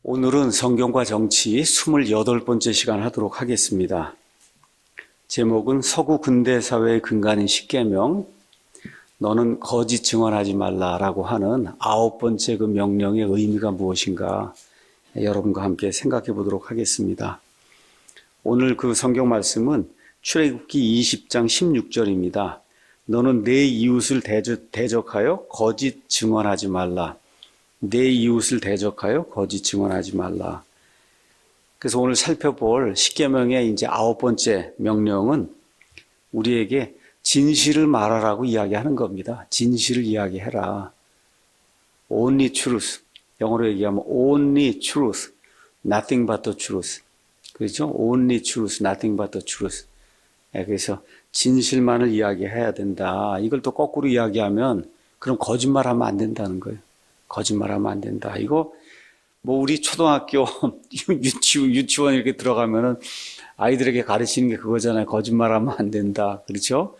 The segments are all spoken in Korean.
오늘은 성경과 정치 28번째 시간 하도록 하겠습니다. 제목은 서구 근대사회의 근간인 십계명, 너는 거짓 증언하지 말라라고 하는 9번째 그 명령의 의미가 무엇인가 여러분과 함께 생각해 보도록 하겠습니다. 오늘 그 성경 말씀은 출애굽기 20장 16절입니다. 너는 내 이웃을 대적하여 거짓 증언하지 말라. 내 이웃을 대적하여 거짓 증언하지 말라. 그래서 오늘 살펴볼 십계명의 이제 9번째 명령은 우리에게 진실을 말하라고 이야기하는 겁니다. 진실을 이야기해라. Only truth. 영어로 얘기하면 only truth, nothing but the truth. 그렇죠? Only truth, nothing but the truth. 그래서 진실만을 이야기해야 된다. 이걸 또 거꾸로 이야기하면 그럼 거짓말하면 안 된다는 거예요. 거짓말하면 안 된다. 이거 뭐 우리 초등학교 유치원 이렇게 들어가면은 아이들에게 가르치는 게 그거잖아요. 거짓말하면 안 된다. 그렇죠?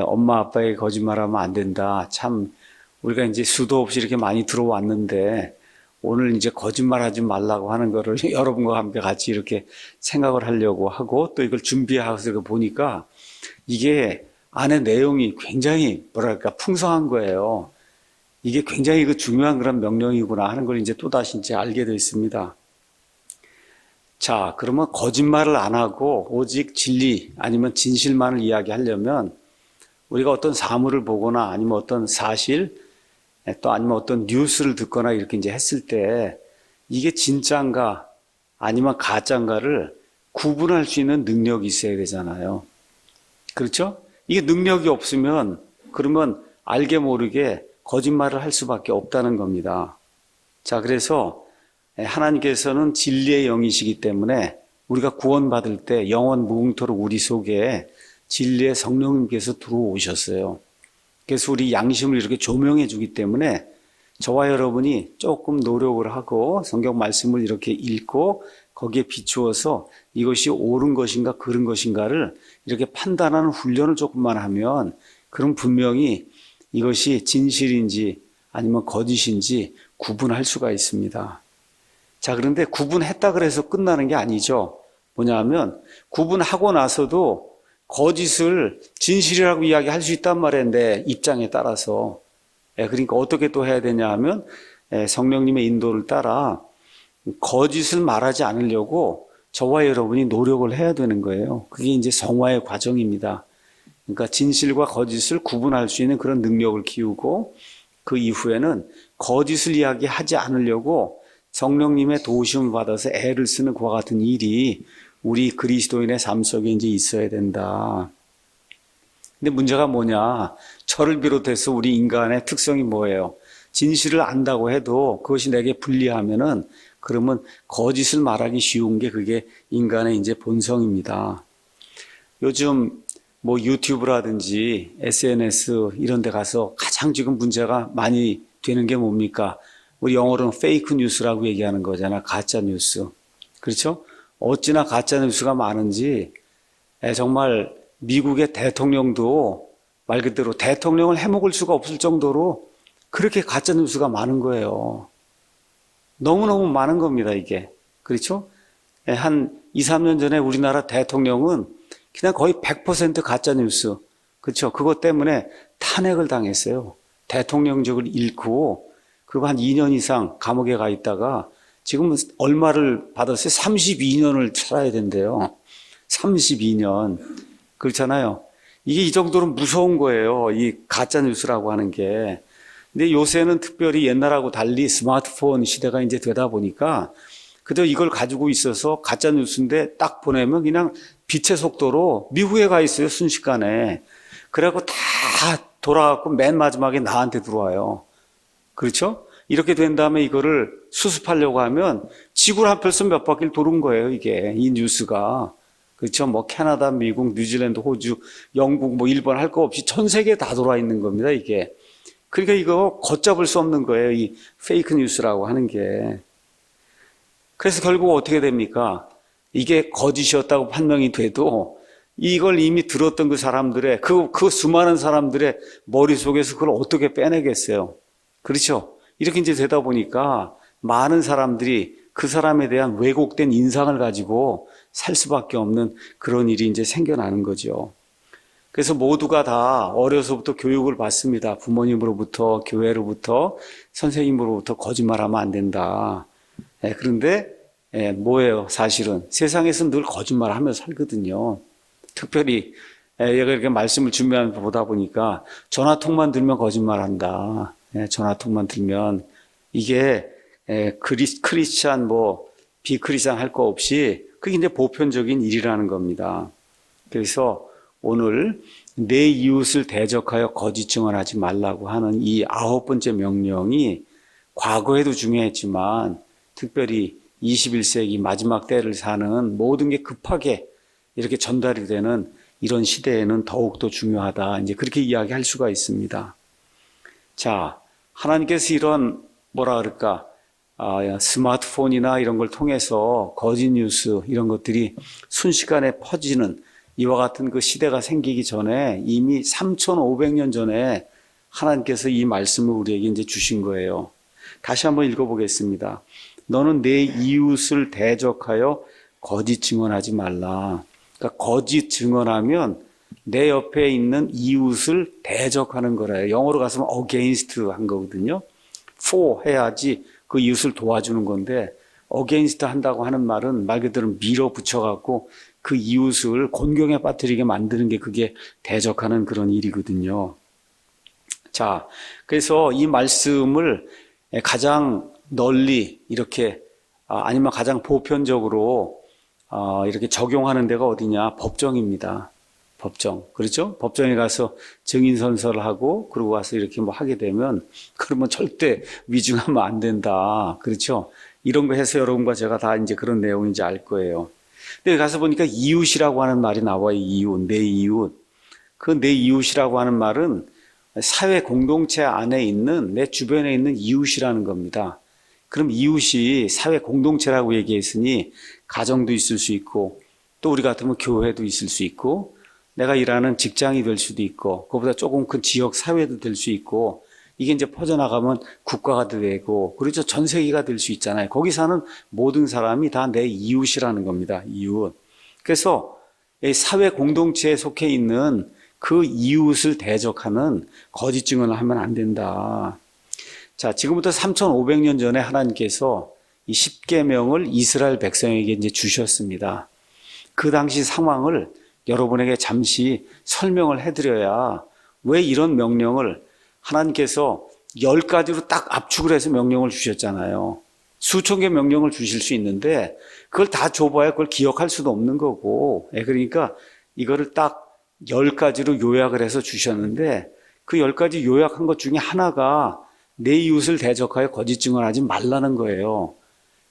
엄마 아빠에게 거짓말하면 안 된다. 참 우리가 이제 수도 없이 이렇게 많이 들어왔는데 오늘 이제 거짓말하지 말라고 하는 거를 여러분과 함께 같이 이렇게 생각을 하려고 하고 또 이걸 준비해서 보니까 이게 안에 내용이 굉장히 뭐랄까 풍성한 거예요. 이게 굉장히 그 중요한 그런 명령이구나 하는 걸 이제 또다시 이제 알게 됐습니다. 자, 그러면 거짓말을 안 하고 오직 진리 아니면 진실만을 이야기하려면 우리가 어떤 사물을 보거나 아니면 어떤 사실 또 아니면 어떤 뉴스를 듣거나 이렇게 이제 했을 때 이게 진짜인가 아니면 가짜인가를 구분할 수 있는 능력이 있어야 되잖아요. 그렇죠? 이게 능력이 없으면 그러면 알게 모르게 거짓말을 할 수밖에 없다는 겁니다. 자, 그래서 하나님께서는 진리의 영이시기 때문에 우리가 구원받을 때 영원 무궁토록 우리 속에 진리의 성령님께서 들어오셨어요. 그래서 우리 양심을 이렇게 조명해 주기 때문에 저와 여러분이 조금 노력을 하고 성경 말씀을 이렇게 읽고 거기에 비추어서 이것이 옳은 것인가 그른 것인가를 이렇게 판단하는 훈련을 조금만 하면 그럼 분명히 이것이 진실인지 아니면 거짓인지 구분할 수가 있습니다. 자, 그런데 구분했다 그래서 끝나는 게 아니죠. 뭐냐 하면 구분하고 나서도 거짓을 진실이라고 이야기할 수 있단 말이에요. 내 입장에 따라서. 그러니까 어떻게 또 해야 되냐 하면 성령님의 인도를 따라 거짓을 말하지 않으려고 저와 여러분이 노력을 해야 되는 거예요. 그게 이제 성화의 과정입니다. 그러니까 진실과 거짓을 구분할 수 있는 그런 능력을 키우고 그 이후에는 거짓을 이야기하지 않으려고 성령님의 도우심을 받아서 애를 쓰는 그와 같은 일이 우리 그리스도인의 삶 속에 이제 있어야 된다. 근데 문제가 뭐냐? 저를 비롯해서 우리 인간의 특성이 뭐예요? 진실을 안다고 해도 그것이 내게 불리하면은 그러면 거짓을 말하기 쉬운 게 그게 인간의 이제 본성입니다. 요즘 뭐 유튜브라든지 SNS 이런 데 가서 가장 지금 문제가 많이 되는 게 뭡니까? 우리 영어로는 페이크 뉴스라고 얘기하는 거잖아. 가짜 뉴스. 그렇죠? 어찌나 가짜 뉴스가 많은지 정말 미국의 대통령도 말 그대로 대통령을 해먹을 수가 없을 정도로 그렇게 가짜 뉴스가 많은 거예요. 너무너무 많은 겁니다, 이게. 그렇죠? 한 2, 3년 전에 우리나라 대통령은 그냥 거의 100% 가짜 뉴스. 그렇죠? 그것 때문에 탄핵을 당했어요. 대통령직을 잃고 그리고 한 2년 이상 감옥에 가 있다가 지금 얼마를 받았어요? 32년을 살아야 된대요. 32년. 그렇잖아요. 이게 이 정도로 무서운 거예요. 이 가짜 뉴스라고 하는 게. 근데 요새는 특별히 옛날하고 달리 스마트폰 시대가 이제 되다 보니까 그저 이걸 가지고 있어서 가짜 뉴스인데 딱 보내면 그냥 빛의 속도로 미국에 가 있어요. 순식간에. 그래갖고 다 돌아가고 맨 마지막에 나한테 들어와요. 그렇죠? 이렇게 된 다음에 이거를 수습하려고 하면 지구를 한편서 몇 바퀴를 도는 거예요. 이게 이 뉴스가. 그렇죠? 뭐 캐나다, 미국, 뉴질랜드, 호주, 영국, 뭐 일본 할 거 없이 전 세계에 다 돌아 있는 겁니다. 이게. 그러니까 이거 걷잡을 수 없는 거예요. 이 페이크 뉴스라고 하는 게. 그래서 결국 어떻게 됩니까? 이게 거짓이었다고 판명이 돼도 이걸 이미 들었던 그 사람들의 그 수많은 사람들의 머릿속에서 그걸 어떻게 빼내겠어요? 그렇죠? 이렇게 이제 되다 보니까 많은 사람들이 그 사람에 대한 왜곡된 인상을 가지고 살 수밖에 없는 그런 일이 이제 생겨나는 거죠. 그래서 모두가 다 어려서부터 교육을 받습니다. 부모님으로부터, 교회로부터, 선생님으로부터 거짓말하면 안 된다. 그런데 뭐예요? 사실은 세상에서 늘 거짓말하며 살거든요. 특별히 얘가 이렇게 말씀을 준비하면서 보다 보니까 전화통만 들면 거짓말한다. 전화통만 들면 이게 크리스찬 비크리스찬 할 거 없이 그게 이제 보편적인 일이라는 겁니다. 그래서 오늘 내 이웃을 대적하여 거짓 증언하지 말라고 하는 이 9번째 명령이 과거에도 중요했지만 특별히 21세기 마지막 때를 사는 모든 게 급하게 이렇게 전달이 되는 이런 시대에는 더욱더 중요하다. 이제 그렇게 이야기할 수가 있습니다. 자, 하나님께서 이런 스마트폰이나 이런 걸 통해서 거짓 뉴스 이런 것들이 순식간에 퍼지는 이와 같은 그 시대가 생기기 전에 이미 3,500년 전에 하나님께서 이 말씀을 우리에게 이제 주신 거예요. 다시 한번 읽어보겠습니다. 너는 내 이웃을 대적하여 거짓 증언하지 말라. 그러니까 거짓 증언하면 내 옆에 있는 이웃을 대적하는 거래요. 영어로 가서는 against 한 거거든요. for 해야지 그 이웃을 도와주는 건데 against 한다고 하는 말은 말 그대로 밀어붙여갖고 그 이웃을 곤경에 빠뜨리게 만드는 게 그게 대적하는 그런 일이거든요. 자, 그래서 이 말씀을 가장 널리 이렇게 아니면 가장 보편적으로 이렇게 적용하는 데가 어디냐? 법정입니다. 법정. 그렇죠? 법정에 가서 증인 선서를 하고 그러고 와서 이렇게 하게 되면 그러면 절대 위증하면 안 된다. 그렇죠? 이런 거 해서 여러분과 제가 다 이제 그런 내용인지 알 거예요. 근데 가서 보니까 이웃이라고 하는 말이 나와요. 이웃, 내 이웃. 그 내 이웃이라고 하는 말은 사회 공동체 안에 있는 내 주변에 있는 이웃이라는 겁니다. 그럼 이웃이 사회 공동체라고 얘기했으니 가정도 있을 수 있고 또 우리 같으면 교회도 있을 수 있고 내가 일하는 직장이 될 수도 있고 그보다 조금 큰 지역 사회도 될 수 있고 이게 이제 퍼져나가면 국가가 되고 그렇죠. 전 세계가 될 수 있잖아요. 거기 사는 모든 사람이 다 내 이웃이라는 겁니다. 이웃. 그래서 사회 공동체에 속해 있는 그 이웃을 대적하는 거짓 증언을 하면 안 된다. 자, 지금부터 3,500년 전에 하나님께서 이 10계명을 이스라엘 백성에게 이제 주셨습니다. 그 당시 상황을 여러분에게 잠시 설명을 해드려야 왜 이런 명령을 하나님께서 10가지로 딱 압축을 해서 명령을 주셨잖아요. 수천 개 명령을 주실 수 있는데 그걸 다 줘봐야 그걸 기억할 수도 없는 거고 그러니까 이거를 딱 10가지로 요약을 해서 주셨는데 그 10가지 요약한 것 중에 하나가 내 이웃을 대적하여 거짓 증언하지 말라는 거예요.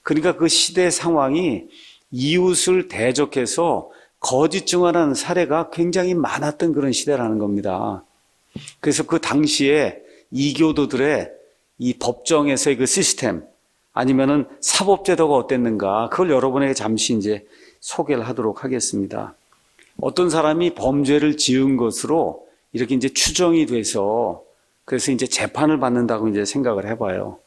그러니까 그 시대 상황이 이웃을 대적해서 거짓 증언하는 사례가 굉장히 많았던 그런 시대라는 겁니다. 그래서 그 당시에 이교도들의 이 법정에서의 그 시스템 아니면은 사법제도가 어땠는가 그걸 여러분에게 잠시 이제 소개를 하도록 하겠습니다. 어떤 사람이 범죄를 지은 것으로 이렇게 이제 추정이 돼서 그래서 이제 재판을 받는다고 이제 생각을 해봐요.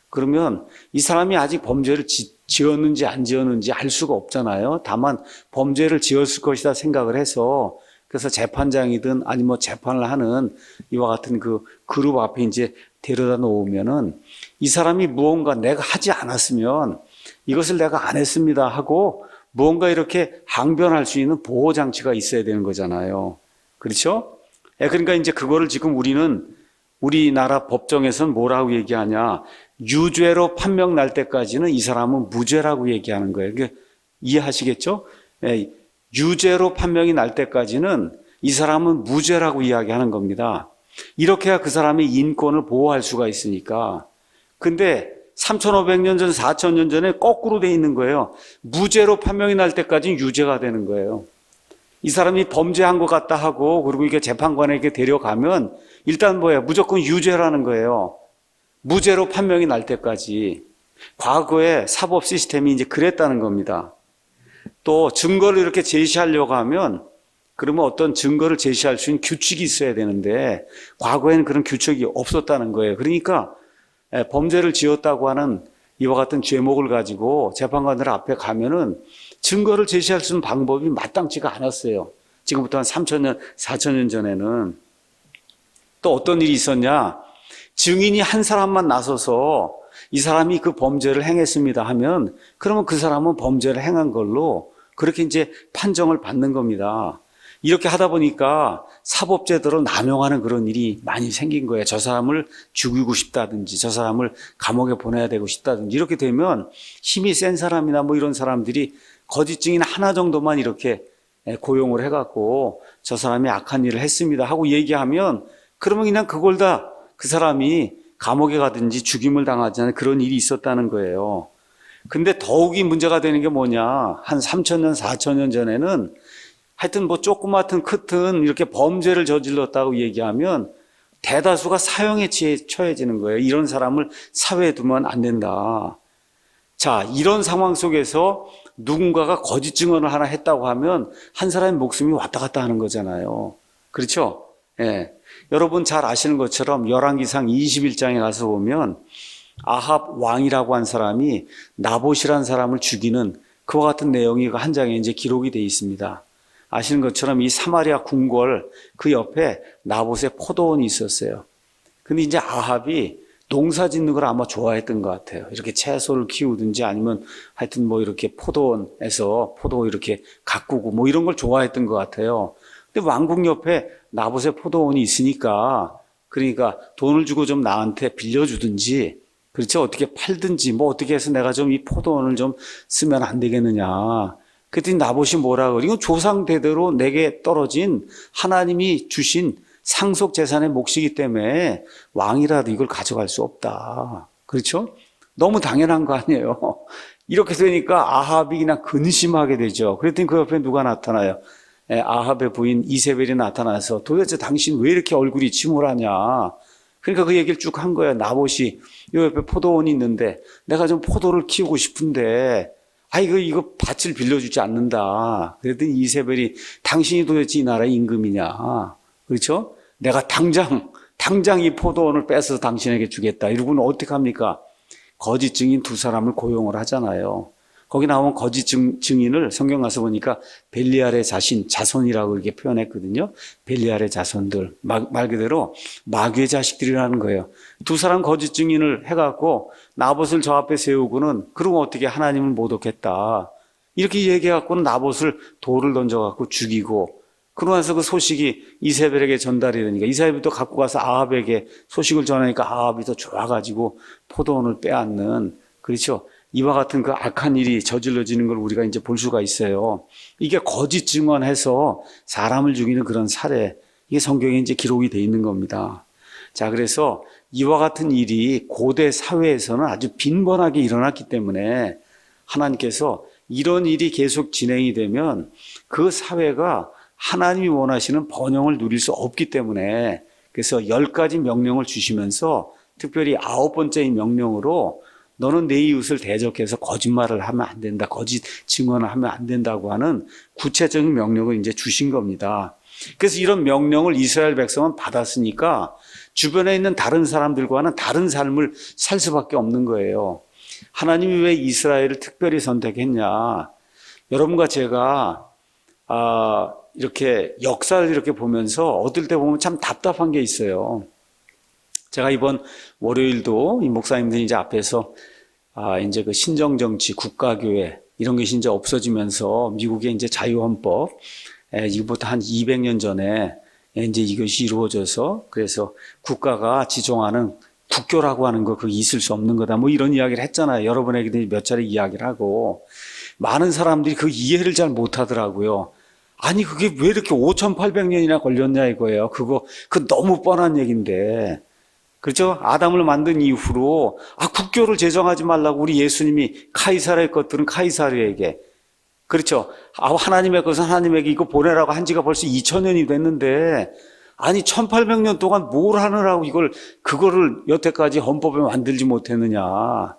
그러면 이 사람이 아직 범죄를 지었는지 안 지었는지 알 수가 없잖아요. 다만 범죄를 지었을 것이다 생각을 해서 그래서 재판장이든 아니면 재판을 하는 이와 같은 그 그룹 앞에 이제 데려다 놓으면은 이 사람이 무언가 내가 하지 않았으면 이것을 내가 안 했습니다 하고 무언가 이렇게 항변할 수 있는 보호장치가 있어야 되는 거잖아요. 그렇죠? 그러니까 이제 그거를 지금 우리나라 법정에서는 뭐라고 얘기하냐. 유죄로 판명 날 때까지는 이 사람은 무죄라고 얘기하는 거예요. 이해하시겠죠? 유죄로 판명이 날 때까지는 이 사람은 무죄라고 이야기하는 겁니다. 이렇게 해야 그 사람의 인권을 보호할 수가 있으니까. 근데 3,500년 전, 4,000년 전에 거꾸로 돼 있는 거예요. 무죄로 판명이 날 때까지는 유죄가 되는 거예요. 이 사람이 범죄한 것 같다 하고 그리고 이게 재판관에게 데려가면 일단 뭐예요? 무조건 유죄라는 거예요. 무죄로 판명이 날 때까지. 과거의 사법 시스템이 이제 그랬다는 겁니다. 또 증거를 이렇게 제시하려고 하면 그러면 어떤 증거를 제시할 수 있는 규칙이 있어야 되는데 과거에는 그런 규칙이 없었다는 거예요. 그러니까 범죄를 지었다고 하는 이와 같은 죄목을 가지고 재판관들 앞에 가면은 증거를 제시할 수 있는 방법이 마땅치가 않았어요. 지금부터 한 3,000년, 4,000년 전에는. 또 어떤 일이 있었냐? 증인이 한 사람만 나서서 이 사람이 그 범죄를 행했습니다 하면 그러면 그 사람은 범죄를 행한 걸로 그렇게 이제 판정을 받는 겁니다. 이렇게 하다 보니까 사법제도를 남용하는 그런 일이 많이 생긴 거예요. 저 사람을 죽이고 싶다든지 저 사람을 감옥에 보내야 되고 싶다든지 이렇게 되면 힘이 센 사람이나 뭐 이런 사람들이 거짓 증인 하나 정도만 이렇게 고용을 해갖고 저 사람이 악한 일을 했습니다 하고 얘기하면 그러면 그냥 그걸 다 그 사람이 감옥에 가든지 죽임을 당하지 않은 그런 일이 있었다는 거예요. 근데 더욱이 문제가 되는 게 뭐냐. 한 3,000년, 4,000년 전에는 하여튼 뭐 조그맣든 크든 이렇게 범죄를 저질렀다고 얘기하면 대다수가 사형에 처해지는 거예요. 이런 사람을 사회에 두면 안 된다. 자, 이런 상황 속에서 누군가가 거짓 증언을 하나 했다고 하면 한 사람의 목숨이 왔다 갔다 하는 거잖아요. 그렇죠? 예. 여러분 잘 아시는 것처럼 열왕기상 21장에 가서 보면 아합 왕이라고 한 사람이 나봇이라는 사람을 죽이는 그와 같은 내용이 한 장에 이제 기록이 되어 있습니다. 아시는 것처럼 이 사마리아 궁궐 그 옆에 나봇의 포도원이 있었어요. 근데 이제 아합이 농사 짓는 걸 아마 좋아했던 것 같아요. 이렇게 채소를 키우든지 아니면 하여튼 뭐 이렇게 포도원에서 포도 이렇게 가꾸고 뭐 이런 걸 좋아했던 것 같아요. 근데 왕궁 옆에 나봇의 포도원이 있으니까 그러니까 돈을 주고 좀 나한테 빌려주든지 그렇죠. 어떻게 팔든지 뭐 어떻게 해서 내가 좀 이 포도원을 좀 쓰면 안 되겠느냐. 그랬더니 나봇이 뭐라 그래? 이건 조상 대대로 내게 떨어진 하나님이 주신 상속 재산의 몫이기 때문에 왕이라도 이걸 가져갈 수 없다. 그렇죠? 너무 당연한 거 아니에요. 이렇게 되니까 아합이 그냥 근심하게 되죠. 그랬더니 그 옆에 누가 나타나요? 아합의 부인 이세벨이 나타나서 도대체 당신 왜 이렇게 얼굴이 침울하냐. 그러니까 그 얘기를 쭉 한 거예요. 나봇이 요 옆에 포도원이 있는데 내가 좀 포도를 키우고 싶은데 이거 밭을 빌려주지 않는다. 그랬더니 이세벨이 당신이 도대체 이 나라의 임금이냐. 그렇죠? 내가 당장 이 포도원을 뺏어서 당신에게 주겠다. 이러고는 어떻게 합니까? 거짓 증인 두 사람을 고용을 하잖아요. 거기 나온 거짓 증인을 성경 가서 보니까 벨리알의 자손이라고 이렇게 표현했거든요. 벨리알의 자손들. 말 그대로 마귀의 자식들이라는 거예요. 두 사람 거짓 증인을 해갖고 나봇을 저 앞에 세우고는 그러면 어떻게 하나님을 모독했다. 이렇게 얘기해갖고는 나봇을 돌을 던져갖고 죽이고 그러고 나서 그 소식이 이세벨에게 전달이 되니까 이세벨이 또 갖고 가서 아합에게 소식을 전하니까 아합이 더 좋아가지고 포도원을 빼앗는 그렇죠. 이와 같은 그 악한 일이 저질러지는 걸 우리가 이제 볼 수가 있어요. 이게 거짓 증언해서 사람을 죽이는 그런 사례, 이게 성경에 이제 기록이 돼 있는 겁니다. 자, 그래서 이와 같은 일이 고대 사회에서는 아주 빈번하게 일어났기 때문에 하나님께서 이런 일이 계속 진행이 되면 그 사회가 하나님이 원하시는 번영을 누릴 수 없기 때문에 그래서 10가지 명령을 주시면서 특별히 9번째의 명령으로 너는 내 이웃을 대적해서 거짓말을 하면 안 된다. 거짓 증언을 하면 안 된다고 하는 구체적인 명령을 이제 주신 겁니다. 그래서 이런 명령을 이스라엘 백성은 받았으니까 주변에 있는 다른 사람들과는 다른 삶을 살 수밖에 없는 거예요. 하나님이 왜 이스라엘을 특별히 선택했냐. 여러분과 제가 이렇게 역사를 이렇게 보면서 어떨 때 보면 참 답답한 게 있어요. 제가 이번 월요일도 이 목사님들이 이제 앞에서 이제 그 신정정치, 국가교회 이런 것이 이제 없어지면서 미국의 이제 자유헌법, 이거부터 한 200년 전에 이제 이것이 이루어져서 그래서 국가가 지정하는 국교라고 하는 거 그게 있을 수 없는 거다. 뭐 이런 이야기를 했잖아요. 여러분에게 몇 차례 이야기를 하고 많은 사람들이 그 이해를 잘 못하더라고요. 아니 그게 왜 이렇게 5,800년이나 걸렸냐 이거예요. 그 너무 뻔한 얘기인데. 그렇죠? 아담을 만든 이후로 국교를 제정하지 말라고 우리 예수님이 카이사르의 것들은 카이사르에게 그렇죠? 하나님의 것은 하나님에게 이거 보내라고 한 지가 벌써 2000년이 됐는데 아니 1800년 동안 뭘 하느라고 그거를 여태까지 헌법에 만들지 못했느냐.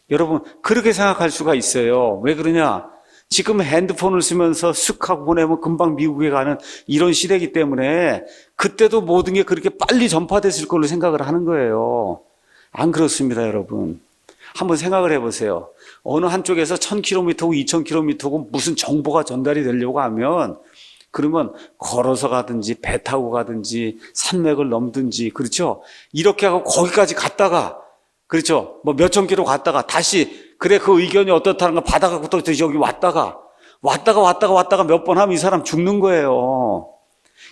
여러분 그렇게 생각할 수가 있어요. 왜 그러냐? 지금 핸드폰을 쓰면서 쓱 하고 보내면 금방 미국에 가는 이런 시대이기 때문에 그때도 모든 게 그렇게 빨리 전파됐을 걸로 생각을 하는 거예요. 안 그렇습니다, 여러분. 한번 생각을 해보세요. 어느 한쪽에서 1000km고 2000km고 무슨 정보가 전달이 되려고 하면 그러면 걸어서 가든지 배 타고 가든지 산맥을 넘든지, 그렇죠? 이렇게 하고 거기까지 갔다가, 그렇죠? 뭐 몇천 킬로 갔다가 다시 그래 그 의견이 어떻다는 걸 받아갖고 또 여기 왔다가 몇 번 하면 이 사람 죽는 거예요.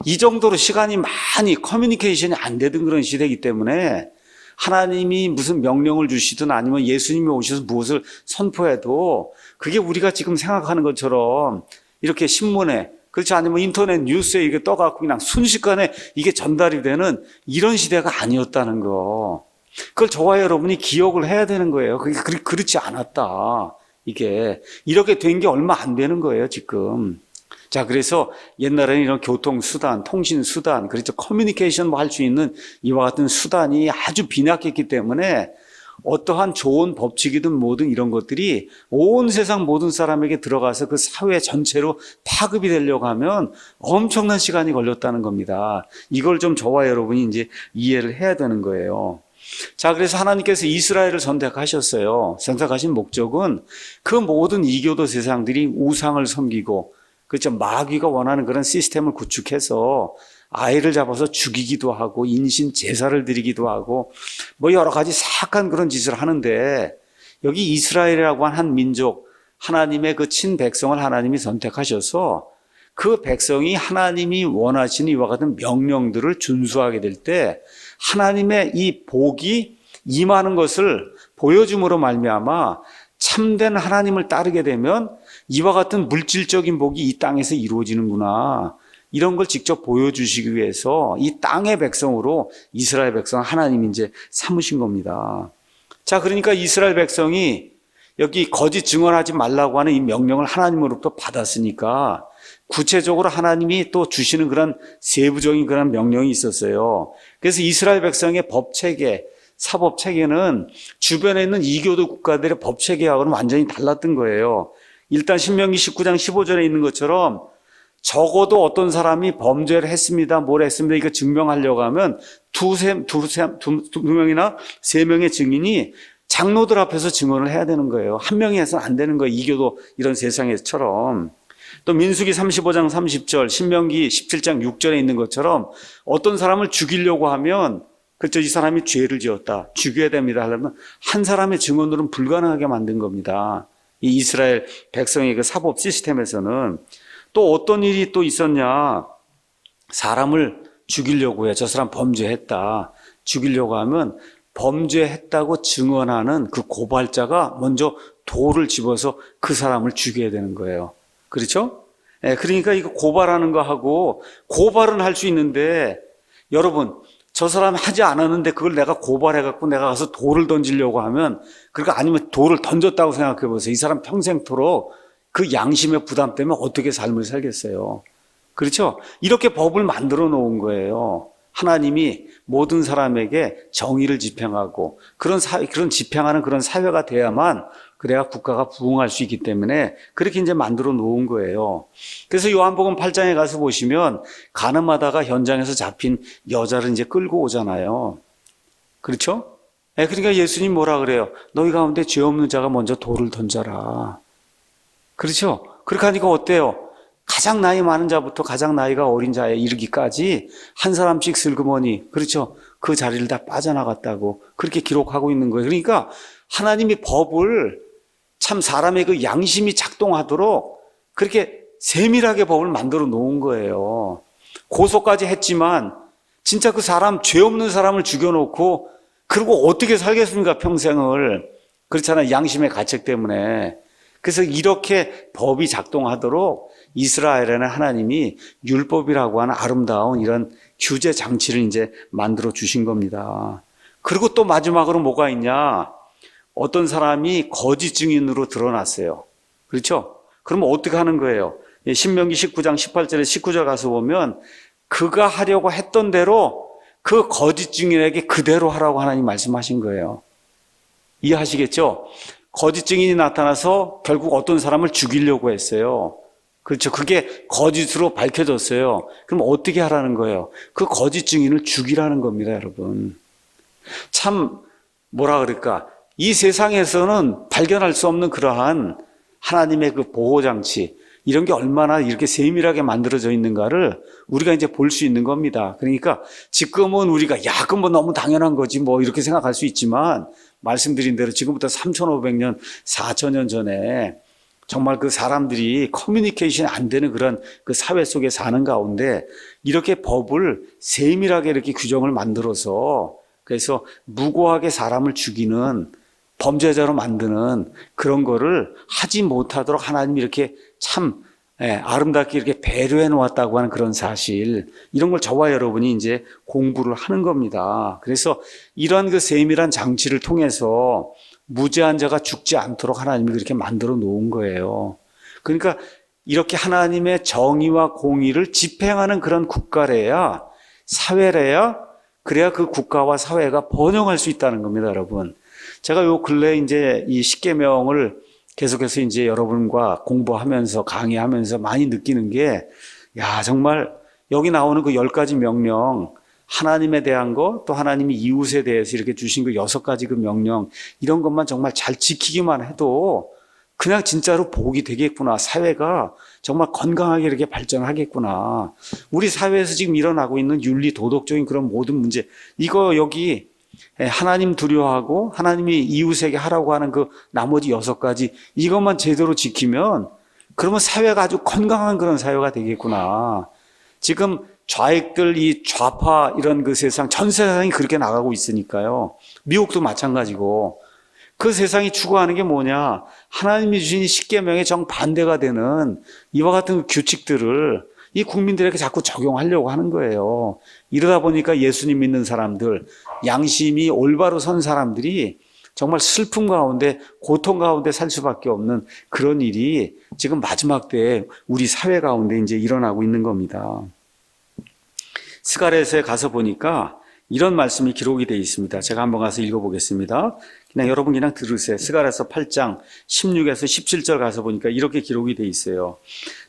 이 정도로 시간이 많이 커뮤니케이션이 안 되던 그런 시대이기 때문에 하나님이 무슨 명령을 주시든 아니면 예수님이 오셔서 무엇을 선포해도 그게 우리가 지금 생각하는 것처럼 이렇게 신문에, 그렇지 않으면 인터넷 뉴스에 이게 떠갖고 그냥 순식간에 이게 전달이 되는 이런 시대가 아니었다는 거. 그걸 저와 여러분이 기억을 해야 되는 거예요. 그게 그렇지 않았다. 이게 이렇게 된 게 얼마 안 되는 거예요, 지금. 자, 그래서 옛날에는 이런 교통수단, 통신수단, 그렇죠. 커뮤니케이션 뭐 할 수 있는 이와 같은 수단이 아주 빈약했기 때문에 어떠한 좋은 법칙이든 뭐든 이런 것들이 온 세상 모든 사람에게 들어가서 그 사회 전체로 파급이 되려고 하면 엄청난 시간이 걸렸다는 겁니다. 이걸 좀 저와 여러분이 이제 이해를 해야 되는 거예요. 자, 그래서 하나님께서 이스라엘을 선택하셨어요. 선택하신 목적은 그 모든 이교도 세상들이 우상을 섬기고, 그렇죠, 마귀가 원하는 그런 시스템을 구축해서 아이를 잡아서 죽이기도 하고 인신 제사를 드리기도 하고 뭐 여러 가지 사악한 그런 짓을 하는데, 여기 이스라엘이라고 한 민족, 하나님의 그 친백성을 하나님이 선택하셔서 그 백성이 하나님이 원하시는 이와 같은 명령들을 준수하게 될 때 하나님의 이 복이 임하는 것을 보여줌으로 말미암아 참된 하나님을 따르게 되면 이와 같은 물질적인 복이 이 땅에서 이루어지는구나, 이런 걸 직접 보여주시기 위해서 이 땅의 백성으로 이스라엘 백성 하나님이 이제 삼으신 겁니다. 자, 그러니까 이스라엘 백성이 여기 거짓 증언하지 말라고 하는 이 명령을 하나님으로부터 받았으니까 구체적으로 하나님이 또 주시는 그런 세부적인 그런 명령이 있었어요. 그래서 이스라엘 백성의 법체계, 사법체계는 주변에 있는 이교도 국가들의 법체계하고는 완전히 달랐던 거예요. 일단 신명기 19장 15절에 있는 것처럼 적어도 어떤 사람이 범죄를 했습니다, 뭘 했습니다, 이거 증명하려고 하면 두 명이나 세 명의 증인이 장로들 앞에서 증언을 해야 되는 거예요. 한 명이 해서는 안 되는 거예요. 이교도 이런 세상에처럼. 또 민수기 35장 30절, 신명기 17장 6절에 있는 것처럼 어떤 사람을 죽이려고 하면, 그렇죠, 이 사람이 죄를 지었다, 죽여야 됩니다 하려면 한 사람의 증언으로는 불가능하게 만든 겁니다. 이 이스라엘 백성의 그 사법 시스템에서는. 또 어떤 일이 또 있었냐, 사람을 죽이려고 해, 저 사람 범죄했다, 죽이려고 하면 범죄했다고 증언하는 그 고발자가 먼저 돌을 집어서 그 사람을 죽여야 되는 거예요. 그렇죠? 그러니까 이거 고발하는 거 하고, 고발은 할 수 있는데 여러분, 저 사람 하지 않았는데 그걸 내가 고발해갖고 내가 가서 돌을 던지려고 하면, 그러니까 아니면 돌을 던졌다고 생각해 보세요. 이 사람 평생토록 그 양심의 부담 때문에 어떻게 삶을 살겠어요. 그렇죠? 이렇게 법을 만들어 놓은 거예요. 하나님이 모든 사람에게 정의를 집행하고 그런 집행하는 그런 사회가 돼야만 그래야 국가가 부흥할 수 있기 때문에 그렇게 이제 만들어 놓은 거예요. 그래서 요한복음 8장에 가서 보시면 가늠하다가 현장에서 잡힌 여자를 이제 끌고 오잖아요. 그렇죠? 그러니까 예수님 뭐라 그래요? 너희 가운데 죄 없는 자가 먼저 돌을 던져라. 그렇죠? 그렇게 하니까 어때요? 가장 나이 많은 자부터 가장 나이가 어린 자에 이르기까지 한 사람씩 슬그머니, 그렇죠, 그 자리를 다 빠져나갔다고 그렇게 기록하고 있는 거예요. 그러니까 하나님이 법을 참 사람의 그 양심이 작동하도록 그렇게 세밀하게 법을 만들어 놓은 거예요. 고소까지 했지만 진짜 그 사람, 죄 없는 사람을 죽여놓고 그리고 어떻게 살겠습니까, 평생을. 그렇잖아요, 양심의 가책 때문에. 그래서 이렇게 법이 작동하도록 이스라엘에는 하나님이 율법이라고 하는 아름다운 이런 규제 장치를 이제 만들어 주신 겁니다. 그리고 또 마지막으로 뭐가 있냐? 어떤 사람이 거짓 증인으로 드러났어요. 그렇죠? 그러면 어떻게 하는 거예요? 신명기 19장 18절에 19절 가서 보면 그가 하려고 했던 대로 그 거짓 증인에게 그대로 하라고 하나님 말씀하신 거예요. 이해하시겠죠? 거짓 증인이 나타나서 결국 어떤 사람을 죽이려고 했어요. 그렇죠. 그게 거짓으로 밝혀졌어요. 그럼 어떻게 하라는 거예요? 그 거짓 증인을 죽이라는 겁니다, 여러분. 참 뭐라 그럴까, 이 세상에서는 발견할 수 없는 그러한 하나님의 그 보호장치, 이런 게 얼마나 이렇게 세밀하게 만들어져 있는가를 우리가 이제 볼 수 있는 겁니다. 그러니까 지금은 우리가 그건 뭐 너무 당연한 거지 뭐 이렇게 생각할 수 있지만, 말씀드린 대로 지금부터 3,500년, 4,000년 전에 정말 그 사람들이 커뮤니케이션이 안 되는 그런 그 사회 속에 사는 가운데 이렇게 법을 세밀하게 이렇게 규정을 만들어서, 그래서 무고하게 사람을 죽이는 범죄자로 만드는 그런 거를 하지 못하도록 하나님이 이렇게 참 아름답게 이렇게 배려해 놓았다고 하는 그런 사실, 이런 걸 저와 여러분이 이제 공부를 하는 겁니다. 그래서 이런 그 세밀한 장치를 통해서 무죄한 자가 죽지 않도록 하나님이 그렇게 만들어 놓은 거예요. 그러니까 이렇게 하나님의 정의와 공의를 집행하는 그런 국가래야, 사회래야, 그래야 그 국가와 사회가 번영할 수 있다는 겁니다, 여러분. 제가 요 근래 이제 이 십계명을 계속해서 이제 여러분과 공부하면서 강의하면서 많이 느끼는 게, 정말 여기 나오는 그 10가지 명령, 하나님에 대한 거, 또 하나님이 이웃에 대해서 이렇게 주신 그 6가지 그 명령, 이런 것만 정말 잘 지키기만 해도 그냥 진짜로 복이 되겠구나. 사회가 정말 건강하게 이렇게 발전하겠구나. 우리 사회에서 지금 일어나고 있는 윤리, 도덕적인 그런 모든 문제, 이거 여기 하나님 두려워하고 하나님이 이웃에게 하라고 하는 그 나머지 6가지, 이것만 제대로 지키면 그러면 사회가 아주 건강한 그런 사회가 되겠구나. 지금 좌익들, 이 좌파 이런 그 세상, 전 세상이 그렇게 나가고 있으니까요. 미국도 마찬가지고. 그 세상이 추구하는 게 뭐냐? 하나님이 주신 십계명에 정반대가 되는 이와 같은 규칙들을 이 국민들에게 자꾸 적용하려고 하는 거예요. 이러다 보니까 예수님 믿는 사람들, 양심이 올바로 선 사람들이 정말 슬픔 가운데, 고통 가운데 살 수밖에 없는 그런 일이 지금 마지막 때에 우리 사회 가운데 이제 일어나고 있는 겁니다. 스가랴서에 가서 보니까 이런 말씀이 기록이 되어 있습니다. 제가 한번 가서 읽어보겠습니다. 여러분 그냥 들으세요. 스가랴서 8장 16에서 17절 가서 보니까 이렇게 기록이 되어 있어요.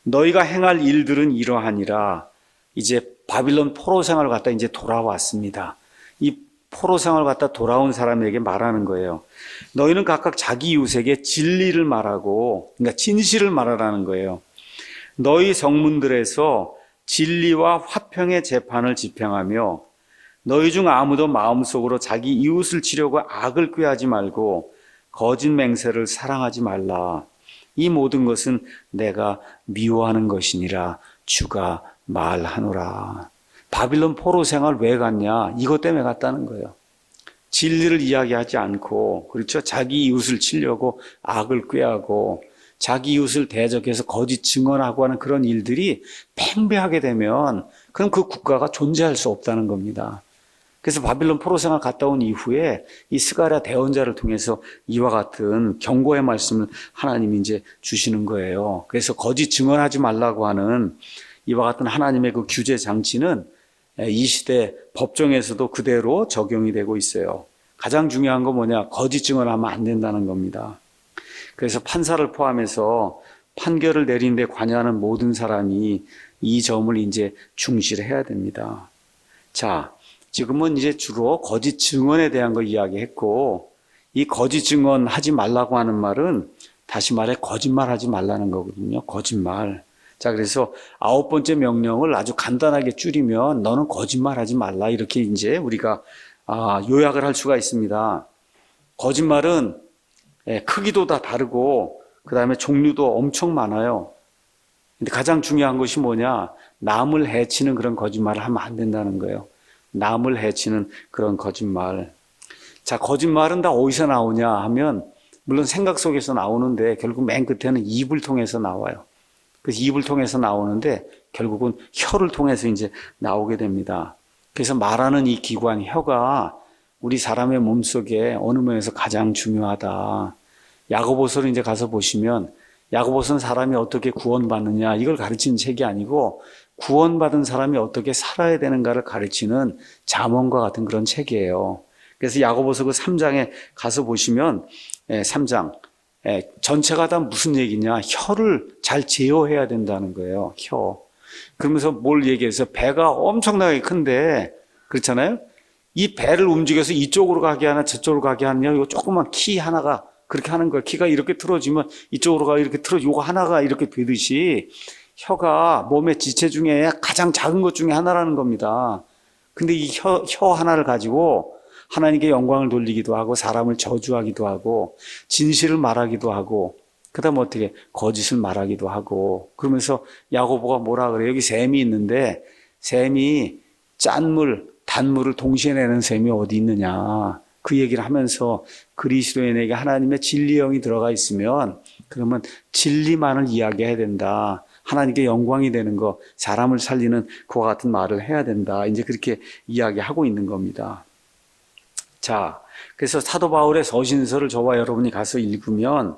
너희가 행할 일들은 이러하니라. 이제 바빌론 포로 생활을 갔다 이제 돌아왔습니다. 이 포로 생활을 갔다 돌아온 사람에게 말하는 거예요. 너희는 각각 자기 이웃에게 진리를 말하고, 그러니까 진실을 말하라는 거예요. 너희 성문들에서 진리와 화평의 재판을 집행하며 너희 중 아무도 마음속으로 자기 이웃을 치려고 악을 꾀하지 말고 거짓 맹세를 사랑하지 말라. 이 모든 것은 내가 미워하는 것이니라 주가 말하노라. 바빌론 포로 생활 왜 갔냐? 이것 때문에 갔다는 거예요. 진리를 이야기하지 않고, 그렇죠? 자기 이웃을 치려고 악을 꾀하고 자기 이웃을 대적해서 거짓 증언하고 하는 그런 일들이 팽배하게 되면 그럼 그 국가가 존재할 수 없다는 겁니다. 그래서 바빌론 포로 생활 갔다 온 이후에 이 스가랴 대언자를 통해서 이와 같은 경고의 말씀을 하나님이 이제 주시는 거예요. 그래서 거짓 증언하지 말라고 하는 이와 같은 하나님의 그 규제 장치는 이 시대 법정에서도 그대로 적용이 되고 있어요. 가장 중요한 건 뭐냐? 거짓 증언하면 안 된다는 겁니다. 그래서 판사를 포함해서 판결을 내리는 데 관여하는 모든 사람이 이 점을 이제 중시해야 됩니다. 자, 지금은 이제 주로 거짓 증언에 대한 거 이야기했고, 이 거짓 증언 하지 말라고 하는 말은 다시 말해 거짓말 하지 말라는 거거든요. 거짓말. 자, 그래서 9번째 명령을 아주 간단하게 줄이면 너는 거짓말 하지 말라. 이렇게 이제 우리가 요약을 할 수가 있습니다. 거짓말은 크기도 다 다르고 그 다음에 종류도 엄청 많아요. 근데 가장 중요한 것이 뭐냐? 남을 해치는 그런 거짓말을 하면 안 된다는 거예요. 남을 해치는 그런 거짓말. 자, 거짓말은 다 어디서 나오냐 하면 물론 생각 속에서 나오는데 결국 맨 끝에는 입을 통해서 나와요. 그래서 입을 통해서 나오는데 결국은 혀를 통해서 이제 나오게 됩니다. 그래서 말하는 이 기관 혀가 우리 사람의 몸속에 어느 면에서 가장 중요하다. 야고보서를 이제 가서 보시면 야고보서는 사람이 어떻게 구원받느냐 이걸 가르치는 책이 아니고 구원받은 사람이 어떻게 살아야 되는가를 가르치는 잠언과 같은 그런 책이에요. 그래서 야고보서 그 3장에 가서 보시면 3장 전체가 다 무슨 얘기냐? 혀를 잘 제어해야 된다는 거예요. 혀. 그러면서 뭘 얘기해서 배가 엄청나게 큰데 그렇잖아요? 이 배를 움직여서 이쪽으로 가게 하나 저쪽으로 가게 하느냐, 이거 조그만 키 하나가 그렇게 하는 거예요. 키가 이렇게 틀어지면 이쪽으로 가 이렇게 틀어지고 이거 하나가 이렇게 되듯이 혀가 몸의 지체 중에 가장 작은 것 중에 하나라는 겁니다. 근데 이 혀 하나를 가지고 하나님께 영광을 돌리기도 하고 사람을 저주하기도 하고 진실을 말하기도 하고 그다음 어떻게 거짓을 말하기도 하고 그러면서 야고보가 뭐라 그래요? 여기 샘이 있는데 샘이 짠물, 단물을 동시에 내는 샘이 어디 있느냐? 그 얘기를 하면서 그리스도인에게 하나님의 진리 영이 들어가 있으면 그러면 진리만을 이야기해야 된다. 하나님께 영광이 되는 거, 사람을 살리는 그와 같은 말을 해야 된다. 이제 그렇게 이야기하고 있는 겁니다. 자, 그래서 사도 바울의 서신서를 저와 여러분이 가서 읽으면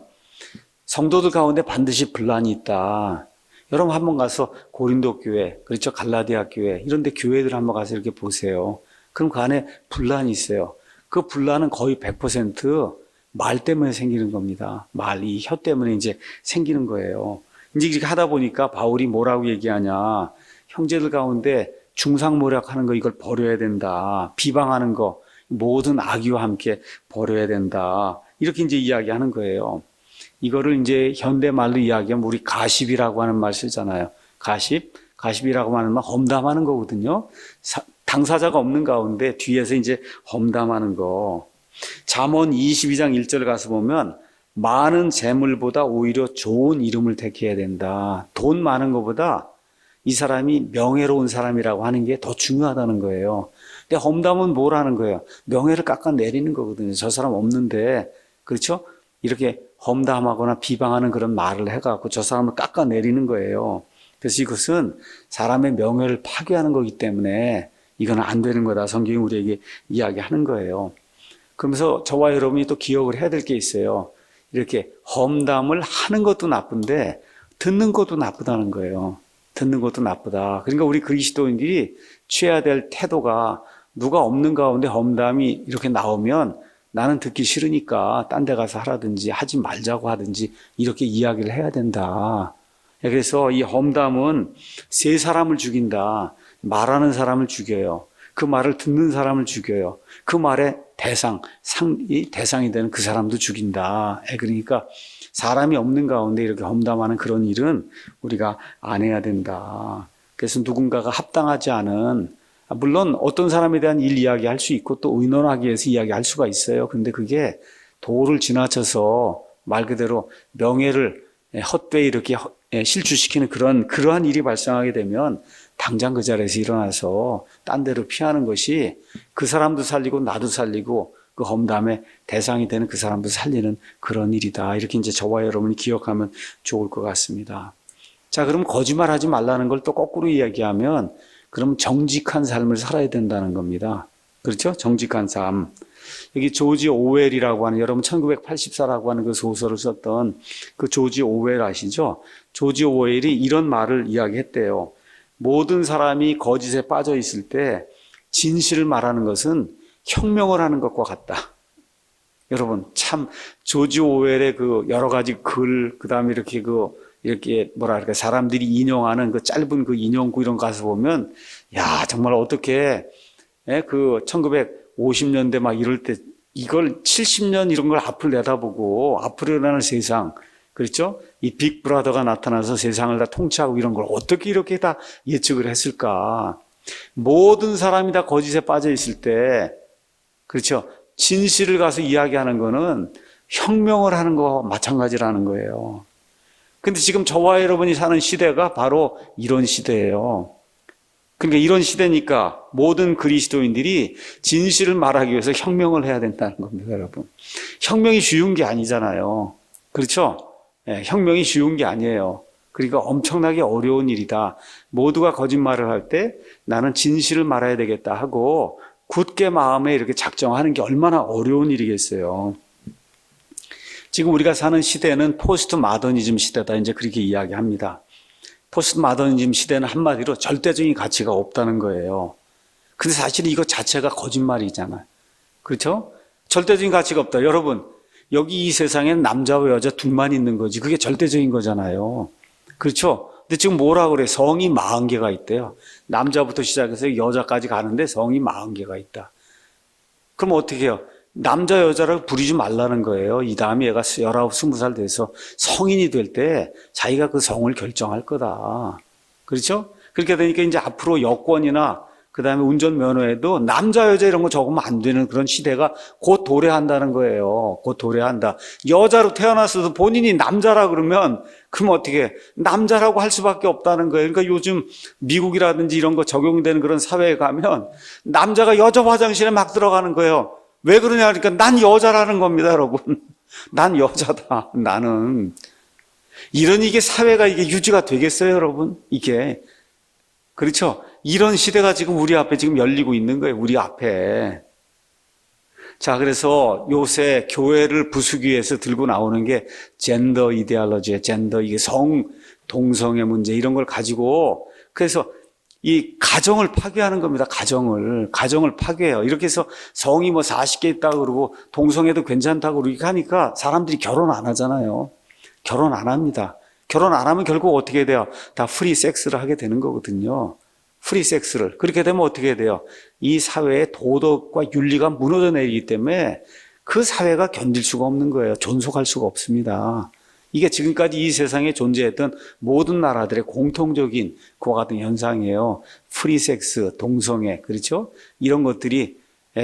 성도들 가운데 반드시 분란이 있다. 여러분 한번 가서 고린도 교회, 그렇죠? 갈라디아 교회, 이런 데 교회들 한번 가서 이렇게 보세요. 그럼 그 안에 분란이 있어요. 그 분란은 거의 100% 말 때문에 생기는 겁니다. 말, 이 혀 때문에 이제 생기는 거예요. 이제 이렇게 하다 보니까 바울이 뭐라고 얘기하냐. 형제들 가운데 중상모략하는 거 이걸 버려야 된다. 비방하는 거 모든 악의와 함께 버려야 된다. 이렇게 이제 이야기하는 거예요. 이거를 이제 현대말로 이야기하면 우리 가십이라고 하는 말 쓰잖아요. 가십이라고 하는 말 험담하는 거거든요. 당사자가 없는 가운데 뒤에서 이제 험담하는 거. 잠언 22장 1절 가서 보면 많은 재물보다 오히려 좋은 이름을 택해야 된다. 돈 많은 것보다 이 사람이 명예로운 사람이라고 하는 게 더 중요하다는 거예요. 근데 험담은 뭐라는 거예요? 명예를 깎아내리는 거거든요. 저 사람 없는데, 그렇죠? 이렇게 험담하거나 비방하는 그런 말을 해갖고 저 사람을 깎아내리는 거예요. 그래서 이것은 사람의 명예를 파괴하는 거기 때문에 이건 안 되는 거다. 성경이 우리에게 이야기하는 거예요. 그러면서 저와 여러분이 또 기억을 해야 될 게 있어요. 이렇게 험담을 하는 것도 나쁜데 듣는 것도 나쁘다는 거예요. 듣는 것도 나쁘다. 그러니까 우리 그리스도인들이 취해야 될 태도가 누가 없는 가운데 험담이 이렇게 나오면 나는 듣기 싫으니까 딴 데 가서 하라든지 하지 말자고 하든지 이렇게 이야기를 해야 된다. 그래서 이 험담은 세 사람을 죽인다. 말하는 사람을 죽여요. 그 말을 듣는 사람을 죽여요. 그 말의 대상이 되는 그 사람도 죽인다. 그러니까 사람이 없는 가운데 이렇게 험담하는 그런 일은 우리가 안 해야 된다. 그래서 누군가가 합당하지 않은, 물론 어떤 사람에 대한 일 이야기할 수 있고 또 의논하기 위해서 이야기할 수가 있어요. 근데 그게 도를 지나쳐서 말 그대로 명예를 헛되이 이렇게 실추시키는 그러한 일이 발생하게 되면 당장 그 자리에서 일어나서 딴 데로 피하는 것이 그 사람도 살리고 나도 살리고 그 험담의 대상이 되는 그 사람도 살리는 그런 일이다. 이렇게 이제 저와 여러분이 기억하면 좋을 것 같습니다. 자, 그럼 거짓말하지 말라는 걸 또 거꾸로 이야기하면 그럼 정직한 삶을 살아야 된다는 겁니다. 그렇죠? 정직한 삶. 여기 조지 오웰이라고 하는, 여러분 1984라고 하는 그 소설을 썼던 그 조지 오웰 아시죠? 조지 오웰이 이런 말을 이야기했대요. 모든 사람이 거짓에 빠져 있을 때 진실을 말하는 것은 혁명을 하는 것과 같다. 여러분, 참 조지 오웰의 그 여러 가지 글, 그다음에 이렇게 뭐랄까 사람들이 인용하는 그 짧은 그 인용구 이런 거 가서 보면 야, 정말 어떻게 그 1950년대 막 이럴 때 이걸 70년 이런 걸 앞을 내다보고 앞으로 일어나는 세상, 그렇죠? 이 빅브라더가 나타나서 세상을 다 통치하고 이런 걸 어떻게 이렇게 다 예측을 했을까? 모든 사람이 다 거짓에 빠져 있을 때, 그렇죠? 진실을 가서 이야기하는 거는 혁명을 하는 거와 마찬가지라는 거예요. 근데 지금 저와 여러분이 사는 시대가 바로 이런 시대예요. 그러니까 이런 시대니까 모든 그리스도인들이 진실을 말하기 위해서 혁명을 해야 된다는 겁니다, 여러분. 혁명이 쉬운 게 아니잖아요. 그렇죠? 혁명이 쉬운 게 아니에요. 그러니까 엄청나게 어려운 일이다. 모두가 거짓말을 할 때 나는 진실을 말해야 되겠다 하고 굳게 마음에 이렇게 작정하는 게 얼마나 어려운 일이겠어요. 지금 우리가 사는 시대는 포스트 마더니즘 시대다. 이제 그렇게 이야기합니다. 포스트 마더니즘 시대는 한마디로 절대적인 가치가 없다는 거예요. 근데 사실 이거 자체가 거짓말이잖아요. 그렇죠? 절대적인 가치가 없다. 여러분, 여기 이 세상에는 남자와 여자 둘만 있는 거지. 그게 절대적인 거잖아요. 그렇죠? 근데 지금 뭐라 그래? 성이 40개가 있대요. 남자부터 시작해서 여자까지 가는데 성이 40개가 있다. 그럼 어떻게 해요? 남자 여자를 부리지 말라는 거예요. 이 다음에 얘가 19, 20살 돼서 성인이 될 때 자기가 그 성을 결정할 거다. 그렇죠? 그렇게 되니까 이제 앞으로 여권이나 그 다음에 운전면허에도 남자 여자 이런 거 적으면 안 되는 그런 시대가 곧 도래한다는 거예요. 곧 도래한다. 여자로 태어났어도 본인이 남자라 그러면 그럼 어떻게 해? 남자라고 할 수밖에 없다는 거예요. 그러니까 요즘 미국이라든지 이런 거 적용되는 그런 사회에 가면 남자가 여자 화장실에 막 들어가는 거예요. 왜 그러냐 그러니까 난 여자라는 겁니다, 여러분. 난 여자다. 나는. 이런 이게 사회가 이게 유지가 되겠어요, 여러분? 이게. 그렇죠? 이런 시대가 지금 우리 앞에 지금 열리고 있는 거예요, 우리 앞에. 자, 그래서 요새 교회를 부수기 위해서 들고 나오는 게 젠더 이데올로지예요. 젠더, 이게 동성의 문제 이런 걸 가지고 그래서 이 가정을 파괴하는 겁니다. 가정을 파괴해요. 이렇게 해서 성이 뭐 40개 있다고 그러고 동성애도 괜찮다고 그렇게 하니까 사람들이 결혼 안 하잖아요. 결혼 안 합니다. 결혼 안 하면 결국 어떻게 돼요? 다 프리 섹스를 하게 되는 거거든요. 프리 섹스를. 그렇게 되면 어떻게 돼요? 이 사회의 도덕과 윤리가 무너져 내리기 때문에 그 사회가 견딜 수가 없는 거예요. 존속할 수가 없습니다. 이게 지금까지 이 세상에 존재했던 모든 나라들의 공통적인 그와 같은 현상이에요. 프리 섹스, 동성애, 그렇죠? 이런 것들이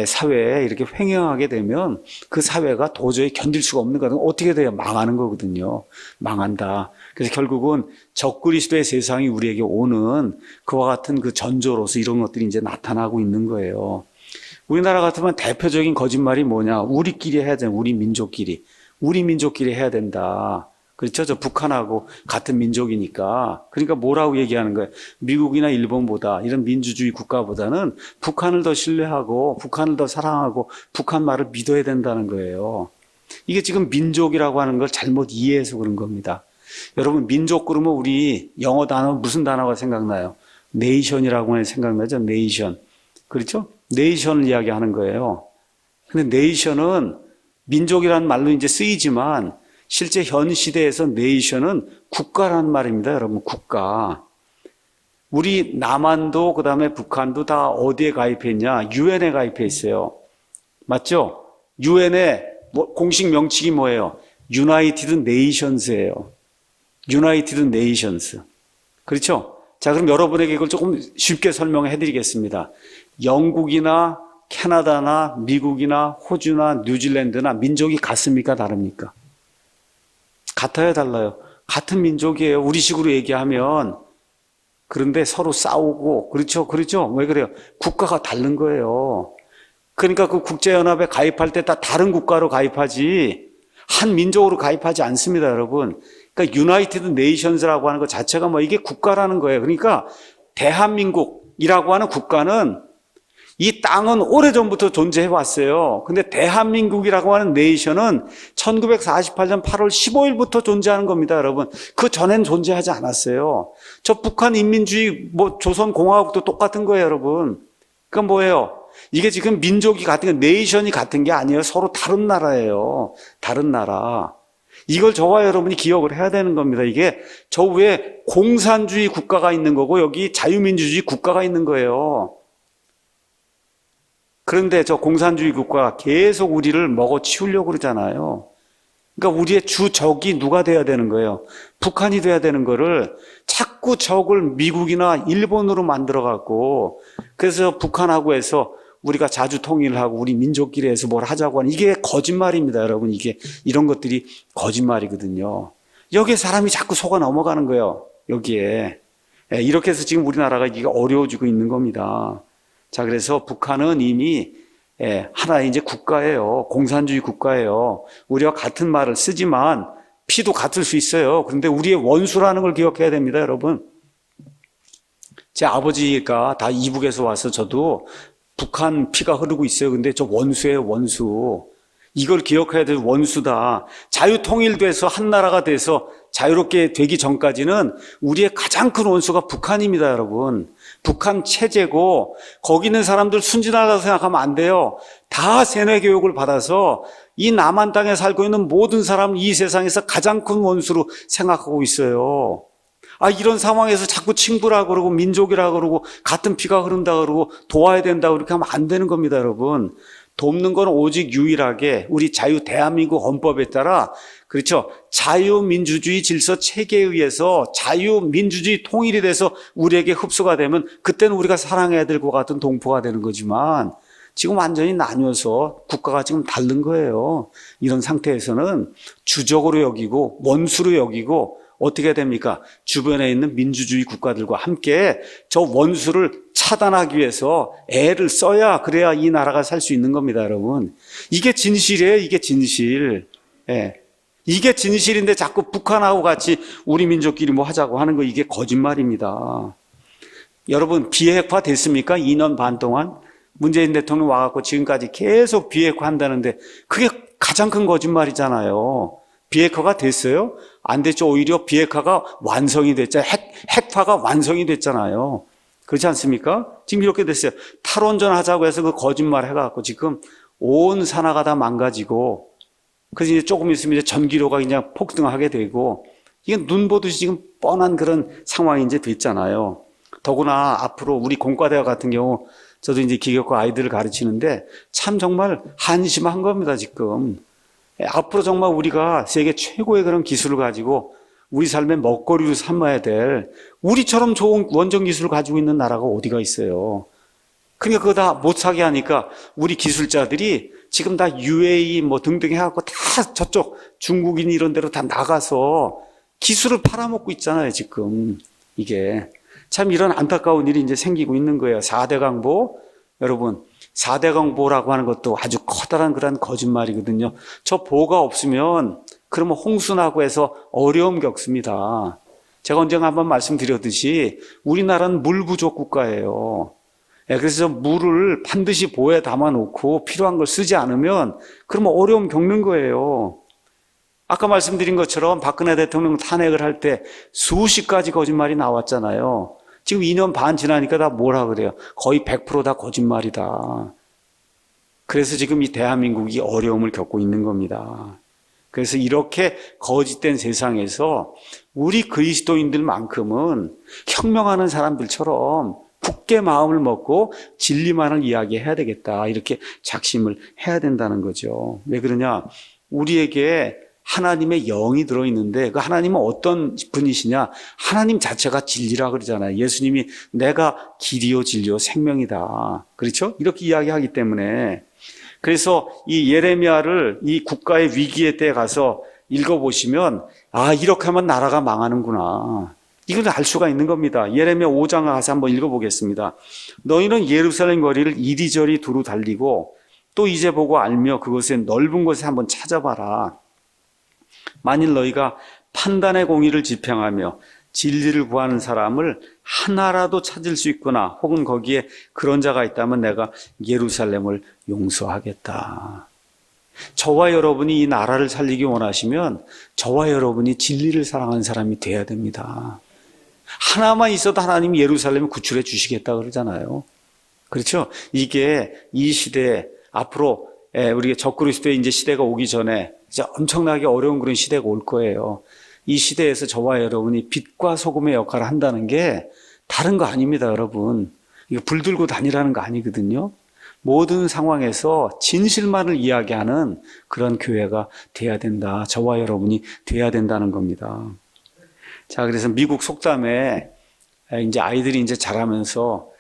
사회에 이렇게 횡행하게 되면 그 사회가 도저히 견딜 수가 없는 거거든요. 어떻게 돼요? 망하는 거거든요. 망한다. 그래서 결국은 적그리스도의 세상이 우리에게 오는 그와 같은 그 전조로서 이런 것들이 이제 나타나고 있는 거예요. 우리나라 같으면 대표적인 거짓말이 뭐냐? 우리끼리 해야 돼. 우리 민족끼리 해야 된다. 그렇죠? 저 북한하고 같은 민족이니까. 그러니까 뭐라고 얘기하는 거예요? 미국이나 일본보다 이런 민주주의 국가보다는 북한을 더 신뢰하고 북한을 더 사랑하고 북한 말을 믿어야 된다는 거예요. 이게 지금 민족이라고 하는 걸 잘못 이해해서 그런 겁니다. 여러분, 민족 그러면 우리 영어 단어 무슨 단어가 생각나요? 네이션이라고 하는 생각나죠? 네이션. 그렇죠? 네이션을 이야기하는 거예요. 근데 네이션은 민족이라는 말로 이제 쓰이지만 실제 현 시대에서 네이션은 국가라는 말입니다, 여러분. 국가. 우리 남한도 그다음에 북한도 다 어디에 가입했냐? 유엔에 가입해 있어요. 맞죠? 유엔의 공식 명칭이 뭐예요? 유나이티드 네이션스예요. 유나이티드 네이션스. 그렇죠? 자, 그럼 여러분에게 이걸 조금 쉽게 설명해 드리겠습니다. 영국이나 캐나다나 미국이나 호주나 뉴질랜드나 민족이 같습니까? 다릅니까? 같아요, 달라요? 같은 민족이에요. 우리식으로 얘기하면. 그런데 서로 싸우고, 그렇죠? 왜 그래요? 국가가 다른 거예요. 그러니까 그 국제연합에 가입할 때 다 다른 국가로 가입하지, 한 민족으로 가입하지 않습니다, 여러분. 그러니까 유나이티드 네이션스라고 하는 것 자체가 뭐 이게 국가라는 거예요. 그러니까 대한민국이라고 하는 국가는 이 땅은 오래전부터 존재해 왔어요. 근데 대한민국이라고 하는 네이션은 1948년 8월 15일부터 존재하는 겁니다, 여러분. 그 전엔 존재하지 않았어요. 저 북한 인민주의 조선공화국도 똑같은 거예요, 여러분. 그건 뭐예요? 이게 지금 민족이 같은 게 네이션이 같은 게 아니에요. 서로 다른 나라예요. 다른 나라. 이걸 저와 여러분이 기억을 해야 되는 겁니다. 이게 저 위에 공산주의 국가가 있는 거고 여기 자유민주주의 국가가 있는 거예요. 그런데 저 공산주의 국가가 계속 우리를 먹어치우려고 그러잖아요. 그러니까 우리의 주 적이 누가 돼야 되는 거예요? 북한이 돼야 되는 거를 자꾸 적을 미국이나 일본으로 만들어갖고 그래서 북한하고 해서 우리가 자주 통일을 하고 우리 민족끼리 해서 뭘 하자고 하는 이게 거짓말입니다, 여러분. 이게 이런 것들이 거짓말이거든요. 여기에 사람이 자꾸 속아 넘어가는 거예요. 여기에. 이렇게 해서 지금 우리나라가 이게 어려워지고 있는 겁니다. 자, 그래서 북한은 이미 하나의 이제 국가예요. 공산주의 국가예요. 우리와 같은 말을 쓰지만 피도 같을 수 있어요. 그런데 우리의 원수라는 걸 기억해야 됩니다, 여러분. 제 아버지가 다 이북에서 와서 저도 북한 피가 흐르고 있어요. 근데 저 원수예요, 원수. 이걸 기억해야 돼요. 원수다. 자유통일돼서 한 나라가 돼서 자유롭게 되기 전까지는 우리의 가장 큰 원수가 북한입니다, 여러분. 북한 체제고 거기 있는 사람들 순진하다고 생각하면 안 돼요. 다 세뇌 교육을 받아서 이 남한 땅에 살고 있는 모든 사람은 이 세상에서 가장 큰 원수로 생각하고 있어요. 이런 상황에서 자꾸 친구라 그러고 민족이라 그러고 같은 피가 흐른다 그러고 도와야 된다 그렇게 하면 안 되는 겁니다, 여러분. 돕는 건 오직 유일하게 우리 대한민국 헌법에 따라, 그렇죠, 자유민주주의 질서 체계에 의해서 자유민주주의 통일이 돼서 우리에게 흡수가 되면 그때는 우리가 사랑해야 될 것 같은 동포가 되는 거지만, 지금 완전히 나뉘어서 국가가 지금 다른 거예요. 이런 상태에서는 주적으로 여기고 원수로 여기고 어떻게 됩니까? 주변에 있는 민주주의 국가들과 함께 저 원수를 차단하기 위해서 애를 써야, 그래야 이 나라가 살 수 있는 겁니다, 여러분. 이게 진실이에요, 이게 진실. 예. 이게 진실인데 자꾸 북한하고 같이 우리 민족끼리 뭐 하자고 하는 거, 이게 거짓말입니다. 여러분, 비핵화 됐습니까? 2년 반 동안? 문재인 대통령 와갖고 지금까지 계속 비핵화 한다는데 그게 가장 큰 거짓말이잖아요. 비핵화가 됐어요? 안 됐죠. 오히려 비핵화가 완성이 됐잖아요. 핵파가 완성이 됐잖아요. 그렇지 않습니까? 지금 이렇게 됐어요. 탈원전 하자고 해서 그 거짓말 해갖고 지금 온 산하가 다 망가지고, 그래서 이제 조금 있으면 이제 전기료가 그냥 폭등하게 되고, 이게 눈 보듯이 지금 뻔한 그런 상황이 이제 됐잖아요. 더구나 앞으로 우리 공과대학 같은 경우, 저도 이제 기계과 아이들을 가르치는데 참 정말 한심한 겁니다, 지금. 앞으로 정말 우리가 세계 최고의 그런 기술을 가지고 우리 삶의 먹거리로 삼아야 될, 우리처럼 좋은 원전 기술을 가지고 있는 나라가 어디가 있어요. 그러니까 그거 다 못 사게 하니까 우리 기술자들이 지금 다 UAE 뭐 등등 해갖고 다 저쪽 중국인 이런 데로 다 나가서 기술을 팔아먹고 있잖아요, 지금. 이게 참 이런 안타까운 일이 이제 생기고 있는 거예요. 4대 강보, 여러분, 4대 강보라고 하는 것도 아주 커다란 그런 거짓말이거든요. 저 보가 없으면 그러면 홍수나고 해서 어려움 겪습니다. 제가 언젠가 한번 말씀드렸듯이 우리나라는 물 부족 국가예요. 그래서 물을 반드시 보에 담아놓고 필요한 걸 쓰지 않으면 그러면 어려움 겪는 거예요. 아까 말씀드린 것처럼 박근혜 대통령 탄핵을 할 때 수십 가지 거짓말이 나왔잖아요. 지금 2년 반 지나니까 다 뭐라 그래요? 거의 100% 다 거짓말이다. 그래서 지금 이 대한민국이 어려움을 겪고 있는 겁니다. 그래서 이렇게 거짓된 세상에서 우리 그리스도인들만큼은 혁명하는 사람들처럼 굳게 마음을 먹고 진리만을 이야기해야 되겠다, 이렇게 작심을 해야 된다는 거죠. 왜 그러냐? 우리에게 하나님의 영이 들어있는데 그 하나님은 어떤 분이시냐? 하나님 자체가 진리라 그러잖아요. 예수님이 내가 길이요 진리요 생명이다, 그렇죠? 이렇게 이야기하기 때문에, 그래서 이 예레미야를 이 국가의 위기의 때에 가서 읽어보시면 이렇게 하면 나라가 망하는구나, 이걸 알 수가 있는 겁니다. 예레미야 5장 가서 한번 읽어보겠습니다. 너희는 예루살렘 거리를 이리저리 두루 달리고 또 이제 보고 알며 그것의 넓은 곳에 한번 찾아봐라. 만일 너희가 판단의 공의를 집행하며 진리를 구하는 사람을 하나라도 찾을 수 있거나 혹은 거기에 그런 자가 있다면 내가 예루살렘을 용서하겠다. 저와 여러분이 이 나라를 살리기 원하시면 저와 여러분이 진리를 사랑하는 사람이 돼야 됩니다. 하나만 있어도 하나님이 예루살렘을 구출해 주시겠다 그러잖아요. 그렇죠? 이게 이 시대에 앞으로 우리가 적그리스도의 이제 시대가 오기 전에 이제 엄청나게 어려운 그런 시대가 올 거예요. 이 시대에서 저와 여러분이 빛과 소금의 역할을 한다는 게 다른 거 아닙니다, 여러분. 이거 불 들고 다니라는 거 아니거든요. 모든 상황에서 진실만을 이야기하는 그런 교회가 돼야 된다. 저와 여러분이 돼야 된다는 겁니다. 자, 그래서 미국 속담에 이제 아이들이 이제 자라면서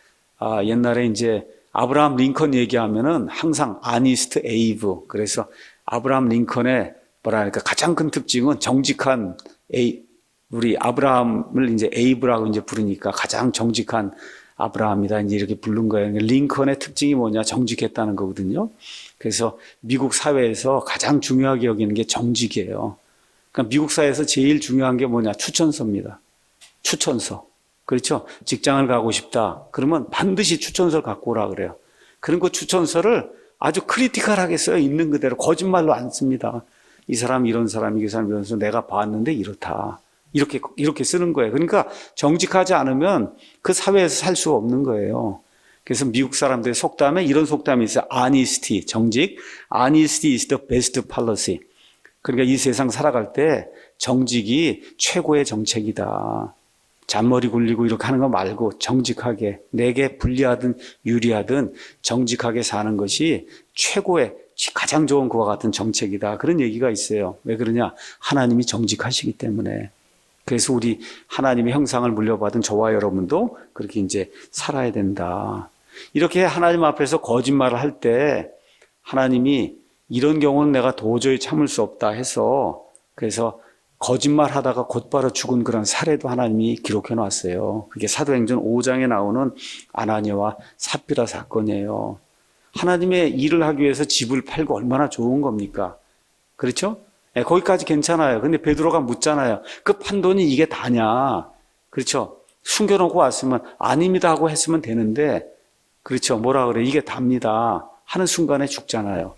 옛날에 이제 아브라함 링컨 얘기하면은 항상 아니스트 에이브. 그래서 아브라함 링컨의 뭐랄까 가장 큰 특징은 정직한 우리 아브라함을 이제 에이브라고 이제 부르니까 가장 정직한 아브라함이다, 이제 이렇게 부른 거예요. 링컨의 특징이 뭐냐? 정직했다는 거거든요. 그래서 미국 사회에서 가장 중요하게 여기는 게 정직이에요. 그러니까 미국 사회에서 제일 중요한 게 뭐냐? 추천서입니다. 추천서. 그렇죠? 직장을 가고 싶다. 그러면 반드시 추천서를 갖고 오라 그래요. 그런 그 추천서를 아주 크리티컬하게 써요. 있는 그대로. 거짓말로 안 씁니다. 이 사람 이런 사람, 이 사람 이런 사람, 내가 봤는데 이렇다. 이렇게 쓰는 거예요. 그러니까 정직하지 않으면 그 사회에서 살 수가 없는 거예요. 그래서 미국 사람들의 속담에 이런 속담이 있어요. Honesty, 정직. Honesty is the best policy. 그러니까 이 세상 살아갈 때 정직이 최고의 정책이다. 잔머리 굴리고 이렇게 하는 거 말고 정직하게, 내게 불리하든 유리하든 정직하게 사는 것이 최고의, 가장 좋은 그와 같은 정책이다. 그런 얘기가 있어요. 왜 그러냐? 하나님이 정직하시기 때문에. 그래서 우리 하나님의 형상을 물려받은 저와 여러분도 그렇게 이제 살아야 된다. 이렇게 하나님 앞에서 거짓말을 할 때 하나님이 이런 경우는 내가 도저히 참을 수 없다 해서, 그래서 거짓말 하다가 곧바로 죽은 그런 사례도 하나님이 기록해 놨어요. 그게 사도행전 5장에 나오는 아나니아와 삽비라 사건이에요. 하나님의 일을 하기 위해서 집을 팔고 얼마나 좋은 겁니까? 그렇죠? 네, 거기까지 괜찮아요. 근데 베드로가 묻잖아요. 그 판 돈이 이게 다냐? 그렇죠? 숨겨놓고 왔으면 아닙니다 하고 했으면 되는데, 그렇죠? 뭐라 그래? 이게 답니다 하는 순간에 죽잖아요.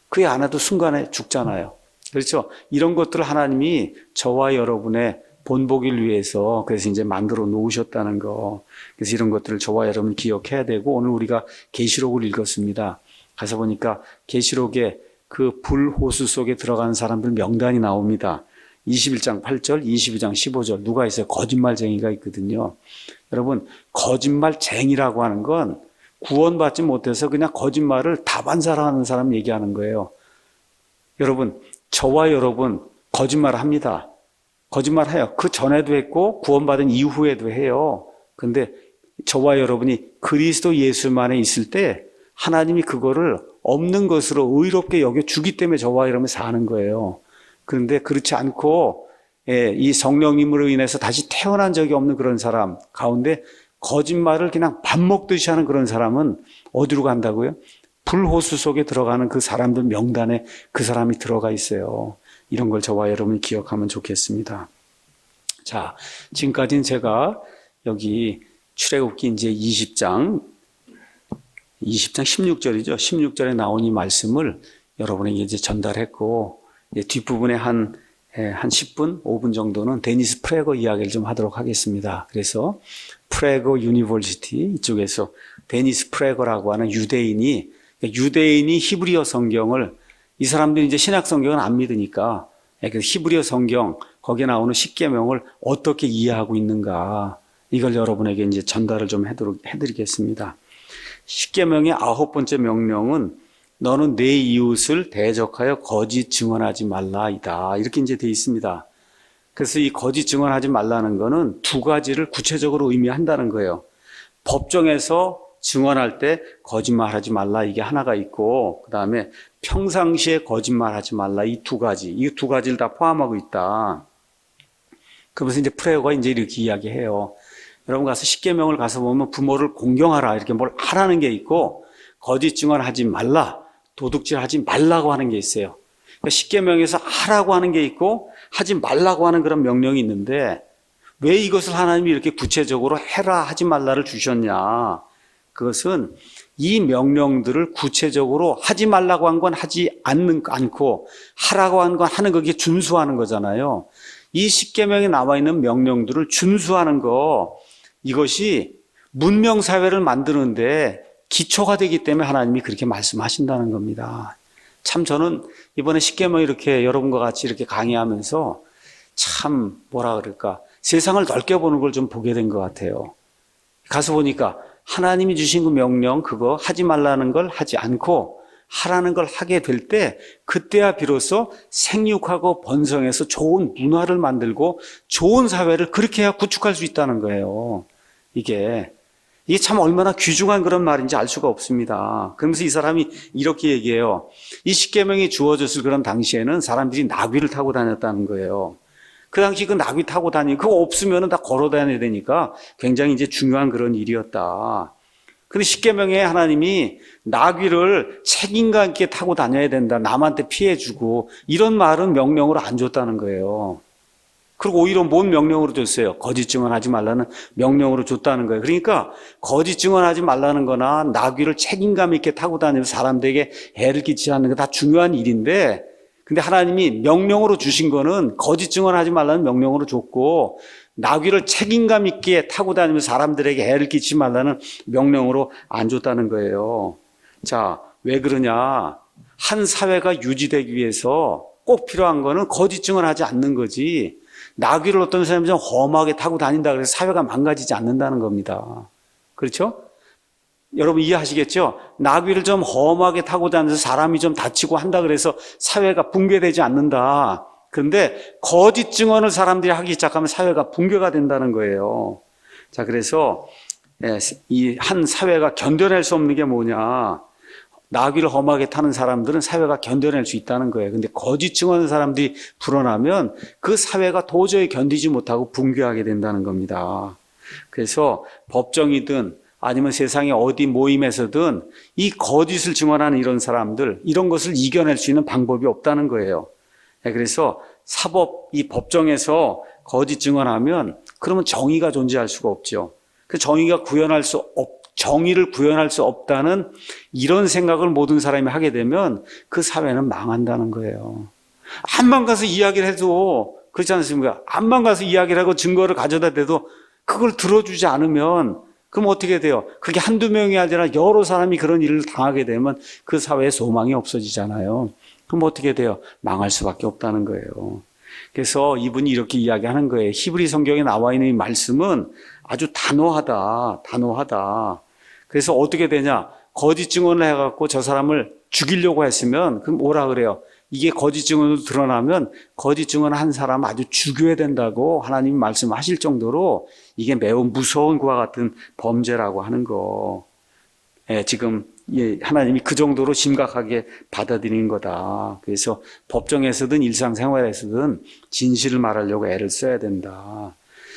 그게 안 해도 순간에 죽잖아요. 그렇죠? 이런 것들을 하나님이 저와 여러분의 본보기를 위해서 그래서 이제 만들어 놓으셨다는 거. 그래서 이런 것들을 저와 여러분 기억해야 되고, 오늘 우리가 계시록을 읽었습니다. 가서 보니까 계시록에 그 불호수 속에 들어간 사람들 명단이 나옵니다. 21장 8절, 22장 15절 누가 있어요? 거짓말쟁이가 있거든요. 여러분, 거짓말쟁이라고 하는 건 구원받지 못해서 그냥 거짓말을 다반사로 하는 사람 얘기하는 거예요. 여러분, 저와 여러분 거짓말을 합니다. 거짓말해요. 그 전에도 했고 구원받은 이후에도 해요. 근데 저와 여러분이 그리스도 예수만에 있을 때 하나님이 그거를 없는 것으로 의롭게 여겨주기 때문에 저와 여러분이 사는 거예요. 그런데 그렇지 않고 이 성령님으로 인해서 다시 태어난 적이 없는 그런 사람 가운데 거짓말을 그냥 밥 먹듯이 하는 그런 사람은 어디로 간다고요? 불호수 속에 들어가는 그 사람들 명단에 그 사람이 들어가 있어요. 이런 걸 저와 여러분이 기억하면 좋겠습니다. 자, 지금까지는 제가 여기 출애굽기 이제 20장 16절이죠. 16절에 나온 이 말씀을 여러분에게 이제 전달했고, 뒷부분에 한 10분, 5분 정도는 데니스 프레거 이야기를 좀 하도록 하겠습니다. 그래서 프레거 유니버시티 이쪽에서 데니스 프레거라고 하는 유대인이 히브리어 성경을, 이 사람들이 이제 신약 성경은 안 믿으니까 그래서 히브리어 성경 거기에 나오는 십계명을 어떻게 이해하고 있는가, 이걸 여러분에게 이제 전달을 좀 해드리겠습니다. 십계명의 9번째 명령은 너는 내 이웃을 대적하여 거짓 증언하지 말라이다. 이렇게 이제 돼 있습니다. 그래서 이 거짓 증언하지 말라는 거는 두 가지를 구체적으로 의미한다는 거예요. 법정에서 증언할 때 거짓말하지 말라, 이게 하나가 있고, 그 다음에 평상시에 거짓말하지 말라, 이 두 가지를 다 포함하고 있다. 그러면서 이제 프레어가 이제 이렇게 이야기해요. 여러분 가서 십계명을 가서 보면 부모를 공경하라, 이렇게 뭘 하라는 게 있고, 거짓 증언하지 말라, 도둑질하지 말라고 하는 게 있어요. 그러니까 십계명에서 하라고 하는 게 있고 하지 말라고 하는 그런 명령이 있는데, 왜 이것을 하나님이 이렇게 구체적으로 해라 하지 말라를 주셨냐? 그것은 이 명령들을 구체적으로 하지 말라고 한 건 하지 않고 하라고 한 건 하는 거기에 준수하는 거잖아요. 이 십계명에 나와 있는 명령들을 준수하는 거, 이것이 문명사회를 만드는데 기초가 되기 때문에 하나님이 그렇게 말씀하신다는 겁니다. 참 저는 이번에 십계명 이렇게 여러분과 같이 이렇게 강의하면서 참 뭐라 그럴까, 세상을 넓게 보는 걸 좀 보게 된 것 같아요. 가서 보니까 하나님이 주신 그 명령, 그거 하지 말라는 걸 하지 않고 하라는 걸 하게 될 때, 그때야 비로소 생육하고 번성해서 좋은 문화를 만들고 좋은 사회를 그렇게 해야 구축할 수 있다는 거예요. 이게 참 얼마나 귀중한 그런 말인지 알 수가 없습니다. 그러면서 이 사람이 이렇게 얘기해요. 이 십계명이 주어졌을 그런 당시에는 사람들이 나귀를 타고 다녔다는 거예요. 그 당시 그 나귀 타고 다니고 그거 없으면 다 걸어 다녀야 되니까 굉장히 이제 중요한 그런 일이었다. 근데 십계명에 하나님이 나귀를 책임감 있게 타고 다녀야 된다, 남한테 피해주고, 이런 말은 명령으로 안 줬다는 거예요. 그리고 오히려 뭔 명령으로 줬어요? 거짓 증언하지 말라는 명령으로 줬다는 거예요. 그러니까 거짓 증언하지 말라는 거나 나귀를 책임감 있게 타고 다니면서 사람들에게 해를 끼치지 않는 거 다 중요한 일인데, 근데 하나님이 명령으로 주신 거는 거짓 증언하지 말라는 명령으로 줬고, 나귀를 책임감 있게 타고 다니면서 사람들에게 해를 끼치지 말라는 명령으로 안 줬다는 거예요. 자, 왜 그러냐? 한 사회가 유지되기 위해서 꼭 필요한 거는 거짓 증언하지 않는 거지, 나귀를 어떤 사람이 좀 험하게 타고 다닌다 그래서 사회가 망가지지 않는다는 겁니다. 그렇죠? 여러분 이해하시겠죠? 나귀를 좀 험하게 타고 다니면서 사람이 좀 다치고 한다 그래서 사회가 붕괴되지 않는다. 그런데 거짓 증언을 사람들이 하기 시작하면 사회가 붕괴가 된다는 거예요. 자, 그래서 이 한 사회가 견뎌낼 수 없는 게 뭐냐? 나귀를 험하게 타는 사람들은 사회가 견뎌낼 수 있다는 거예요. 근데 거짓 증언하는 사람들이 불어나면 그 사회가 도저히 견디지 못하고 붕괴하게 된다는 겁니다. 그래서 법정이든 아니면 세상의 어디 모임에서든 이 거짓을 증언하는 이런 사람들, 이런 것을 이겨낼 수 있는 방법이 없다는 거예요. 그래서 사법, 이 법정에서 거짓 증언하면 그러면 정의가 존재할 수가 없죠. 그 정의를 구현할 수 없다는 이런 생각을 모든 사람이 하게 되면 그 사회는 망한다는 거예요. 암만 가서 이야기를 해도 그렇지 않습니까? 암만 가서 이야기를 하고 증거를 가져다 대도 그걸 들어주지 않으면 그럼 어떻게 돼요? 그게 한두 명이 아니라 여러 사람이 그런 일을 당하게 되면 그 사회에 소망이 없어지잖아요. 그럼 어떻게 돼요? 망할 수밖에 없다는 거예요. 그래서 이분이 이렇게 이야기하는 거예요. 히브리 성경에 나와 있는 이 말씀은 아주 단호하다. 그래서 어떻게 되냐? 거짓 증언을 해갖고 저 사람을 죽이려고 했으면 그럼 뭐라 그래요? 이게 거짓 증언으로 드러나면 거짓 증언한 사람 아주 죽여야 된다고 하나님이 말씀하실 정도로 이게 매우 무서운 그와 같은 범죄라고 하는 거. 지금 하나님이 그 정도로 심각하게 받아들이는 거다. 그래서 법정에서든 일상생활에서든 진실을 말하려고 애를 써야 된다.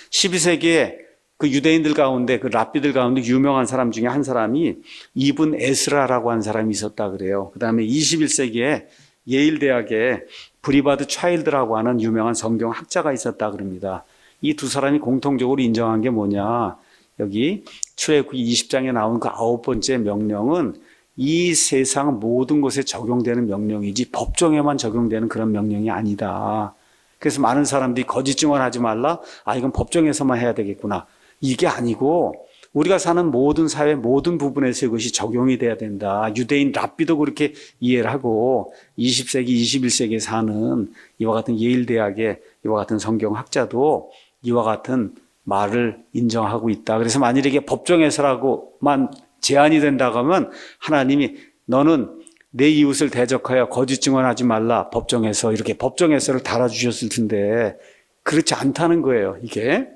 12세기에 그 유대인들 가운데 그 랍비들 가운데 유명한 사람 중에 한 사람이 이븐 에스라라고 한 사람이 있었다 그래요. 그 다음에 21세기에 예일 대학에 브리바드 차일드라고 하는 유명한 성경 학자가 있었다 그럽니다. 이 두 사람이 공통적으로 인정한 게 뭐냐? 여기 출애굽기 20장에 나온 그 9번째 명령은 이 세상 모든 곳에 적용되는 명령이지 법정에만 적용되는 그런 명령이 아니다. 그래서 많은 사람들이 거짓 증언하지 말라. 이건 법정에서만 해야 되겠구나. 이게 아니고 우리가 사는 모든 사회 모든 부분에서 이것이 적용이 돼야 된다. 유대인 랍비도 그렇게 이해를 하고 20세기, 21세기에 사는 이와 같은 예일 대학의 이와 같은 성경학자도 이와 같은 말을 인정하고 있다. 그래서 만일 이게 법정에서라고만 제한이 된다고 하면 하나님이 너는 내 이웃을 대적하여 거짓 증언하지 말라. 법정에서 이렇게 법정에서를 달아주셨을 텐데 그렇지 않다는 거예요. 이게.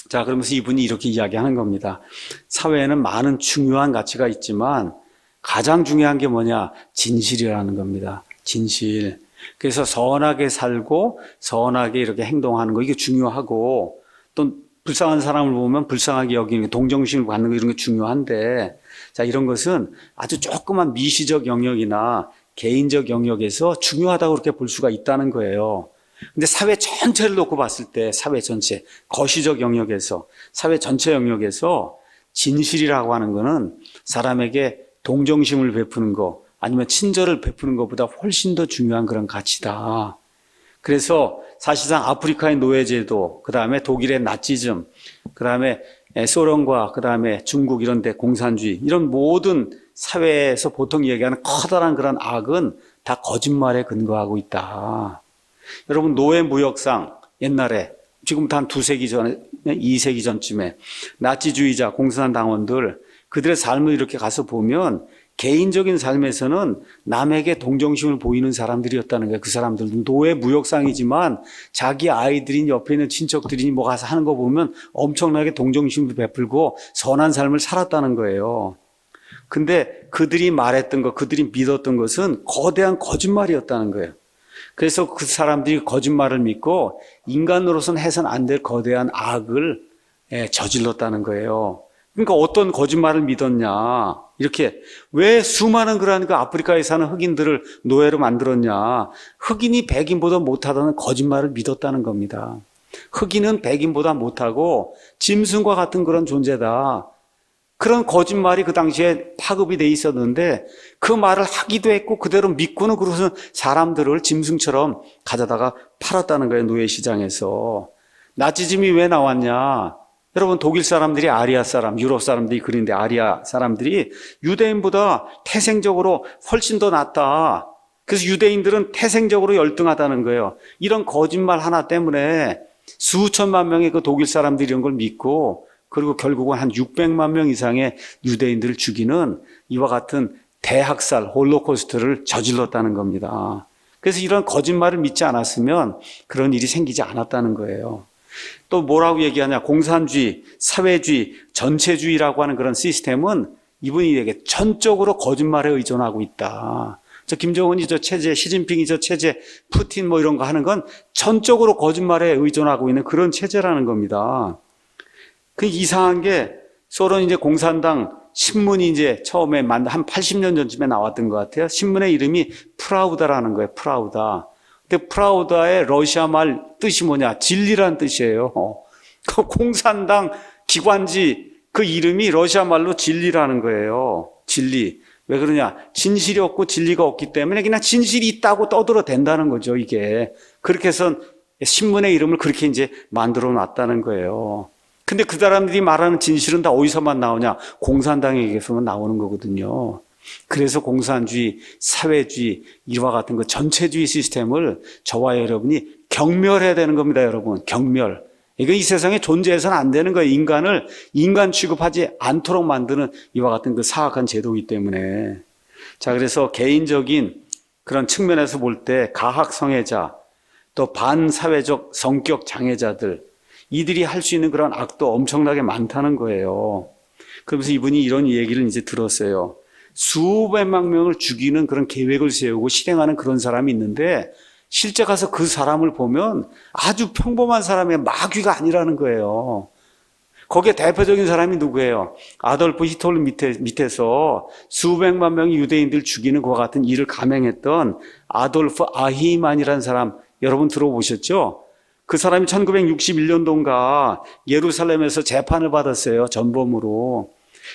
자, 그러면서 이분이 이렇게 이야기하는 겁니다. 사회에는 많은 중요한 가치가 있지만 가장 중요한 게 뭐냐? 진실이라는 겁니다. 진실. 그래서 선하게 살고 선하게 이렇게 행동하는 거 이게 중요하고 또 불쌍한 사람을 보면 불쌍하게 여기는 게 동정심을 갖는 거 이런 게 중요한데 자, 이런 것은 아주 조그만 미시적 영역이나 개인적 영역에서 중요하다고 그렇게 볼 수가 있다는 거예요. 근데 사회 전체를 놓고 봤을 때 사회 전체, 거시적 영역에서 사회 전체 영역에서 진실이라고 하는 거는 사람에게 동정심을 베푸는 거 아니면 친절을 베푸는 것보다 훨씬 더 중요한 그런 가치다. 그래서 사실상 아프리카의 노예제도, 그 다음에 독일의 나치즘, 그 다음에 소련과 그 다음에 중국 이런 데 공산주의 이런 모든 사회에서 보통 얘기하는 커다란 그런 악은 다 거짓말에 근거하고 있다. 여러분 노예 무역상 옛날에 지금부터 한 2세기 전에 2세기 전쯤에 나치주의자 공산당원들 그들의 삶을 이렇게 가서 보면 개인적인 삶에서는 남에게 동정심을 보이는 사람들이었다는 거예요. 그 사람들도 노예 무역상이지만 자기 아이들이 옆에 있는 친척들이 뭐 가서 하는 거 보면 엄청나게 동정심을 베풀고 선한 삶을 살았다는 거예요. 근데 그들이 말했던 것, 그들이 믿었던 것은 거대한 거짓말이었다는 거예요. 그래서 그 사람들이 거짓말을 믿고 인간으로서는 해서는 안 될 거대한 악을 저질렀다는 거예요. 그러니까 어떤 거짓말을 믿었냐. 이렇게 왜 수많은 그런 그 아프리카에 사는 흑인들을 노예로 만들었냐. 흑인이 백인보다 못하다는 거짓말을 믿었다는 겁니다. 흑인은 백인보다 못하고 짐승과 같은 그런 존재다. 그런 거짓말이 그 당시에 파급이 돼 있었는데 그 말을 하기도 했고 그대로 믿고는 그것은 사람들을 짐승처럼 가져다가 팔았다는 거예요. 노예시장에서. 나치즘이 왜 나왔냐. 여러분 독일 사람들이 아리아 사람, 유럽 사람들이 그런데 아리아 사람들이 유대인보다 태생적으로 훨씬 더 낫다. 그래서 유대인들은 태생적으로 열등하다는 거예요. 이런 거짓말 하나 때문에 수천만 명의 그 독일 사람들이 이런 걸 믿고, 그리고 결국은 한 600만 명 이상의 유대인들을 죽이는 이와 같은 대학살, 홀로코스트를 저질렀다는 겁니다. 그래서 이런 거짓말을 믿지 않았으면 그런 일이 생기지 않았다는 거예요. 또 뭐라고 얘기하냐? 공산주의, 사회주의, 전체주의라고 하는 그런 시스템은 이분이 얘기해 전적으로 거짓말에 의존하고 있다. 저 김정은이 저 체제, 시진핑이 저 체제, 푸틴 뭐 이런 거 하는 건 전적으로 거짓말에 의존하고 있는 그런 체제라는 겁니다. 그 이상한 게 소련 이제 공산당 신문이 이제 처음에 한 80년 전쯤에 나왔던 것 같아요. 신문의 이름이 프라우다라는 거예요. 프라우다. 근데 프라우다의 러시아 말 뜻이 뭐냐? 진리란 뜻이에요. 그 공산당 기관지 그 이름이 러시아 말로 진리라는 거예요. 진리. 왜 그러냐? 진실이 없고 진리가 없기 때문에 그냥 진실이 있다고 떠들어 댄다는 거죠, 이게. 그렇게 해서 신문의 이름을 그렇게 이제 만들어 놨다는 거예요. 근데 그 사람들이 말하는 진실은 다 어디서만 나오냐? 공산당에게서만 나오는 거거든요. 그래서 공산주의, 사회주의, 이와 같은 그 전체주의 시스템을 저와 여러분이 경멸해야 되는 겁니다, 여러분. 경멸. 이거 이 세상에 존재해서는 안 되는 거예요. 인간을 인간 취급하지 않도록 만드는 이와 같은 그 사악한 제도이기 때문에. 자, 그래서 개인적인 그런 측면에서 볼 때 가학성애자, 또 반사회적 성격 장애자들, 이들이 할 수 있는 그런 악도 엄청나게 많다는 거예요. 그러면서 이분이 이런 얘기를 이제 들었어요. 수백만 명을 죽이는 그런 계획을 세우고 실행하는 그런 사람이 있는데 실제 가서 그 사람을 보면 아주 평범한 사람의 마귀가 아니라는 거예요. 거기에 대표적인 사람이 누구예요? 아돌프 히틀러 밑에서 수백만 명의 유대인들 죽이는 그와 같은 일을 감행했던 아돌프 아히만이라는 사람 여러분 들어보셨죠? 그 사람이 1961년도인가 예루살렘에서 재판을 받았어요. 전범으로.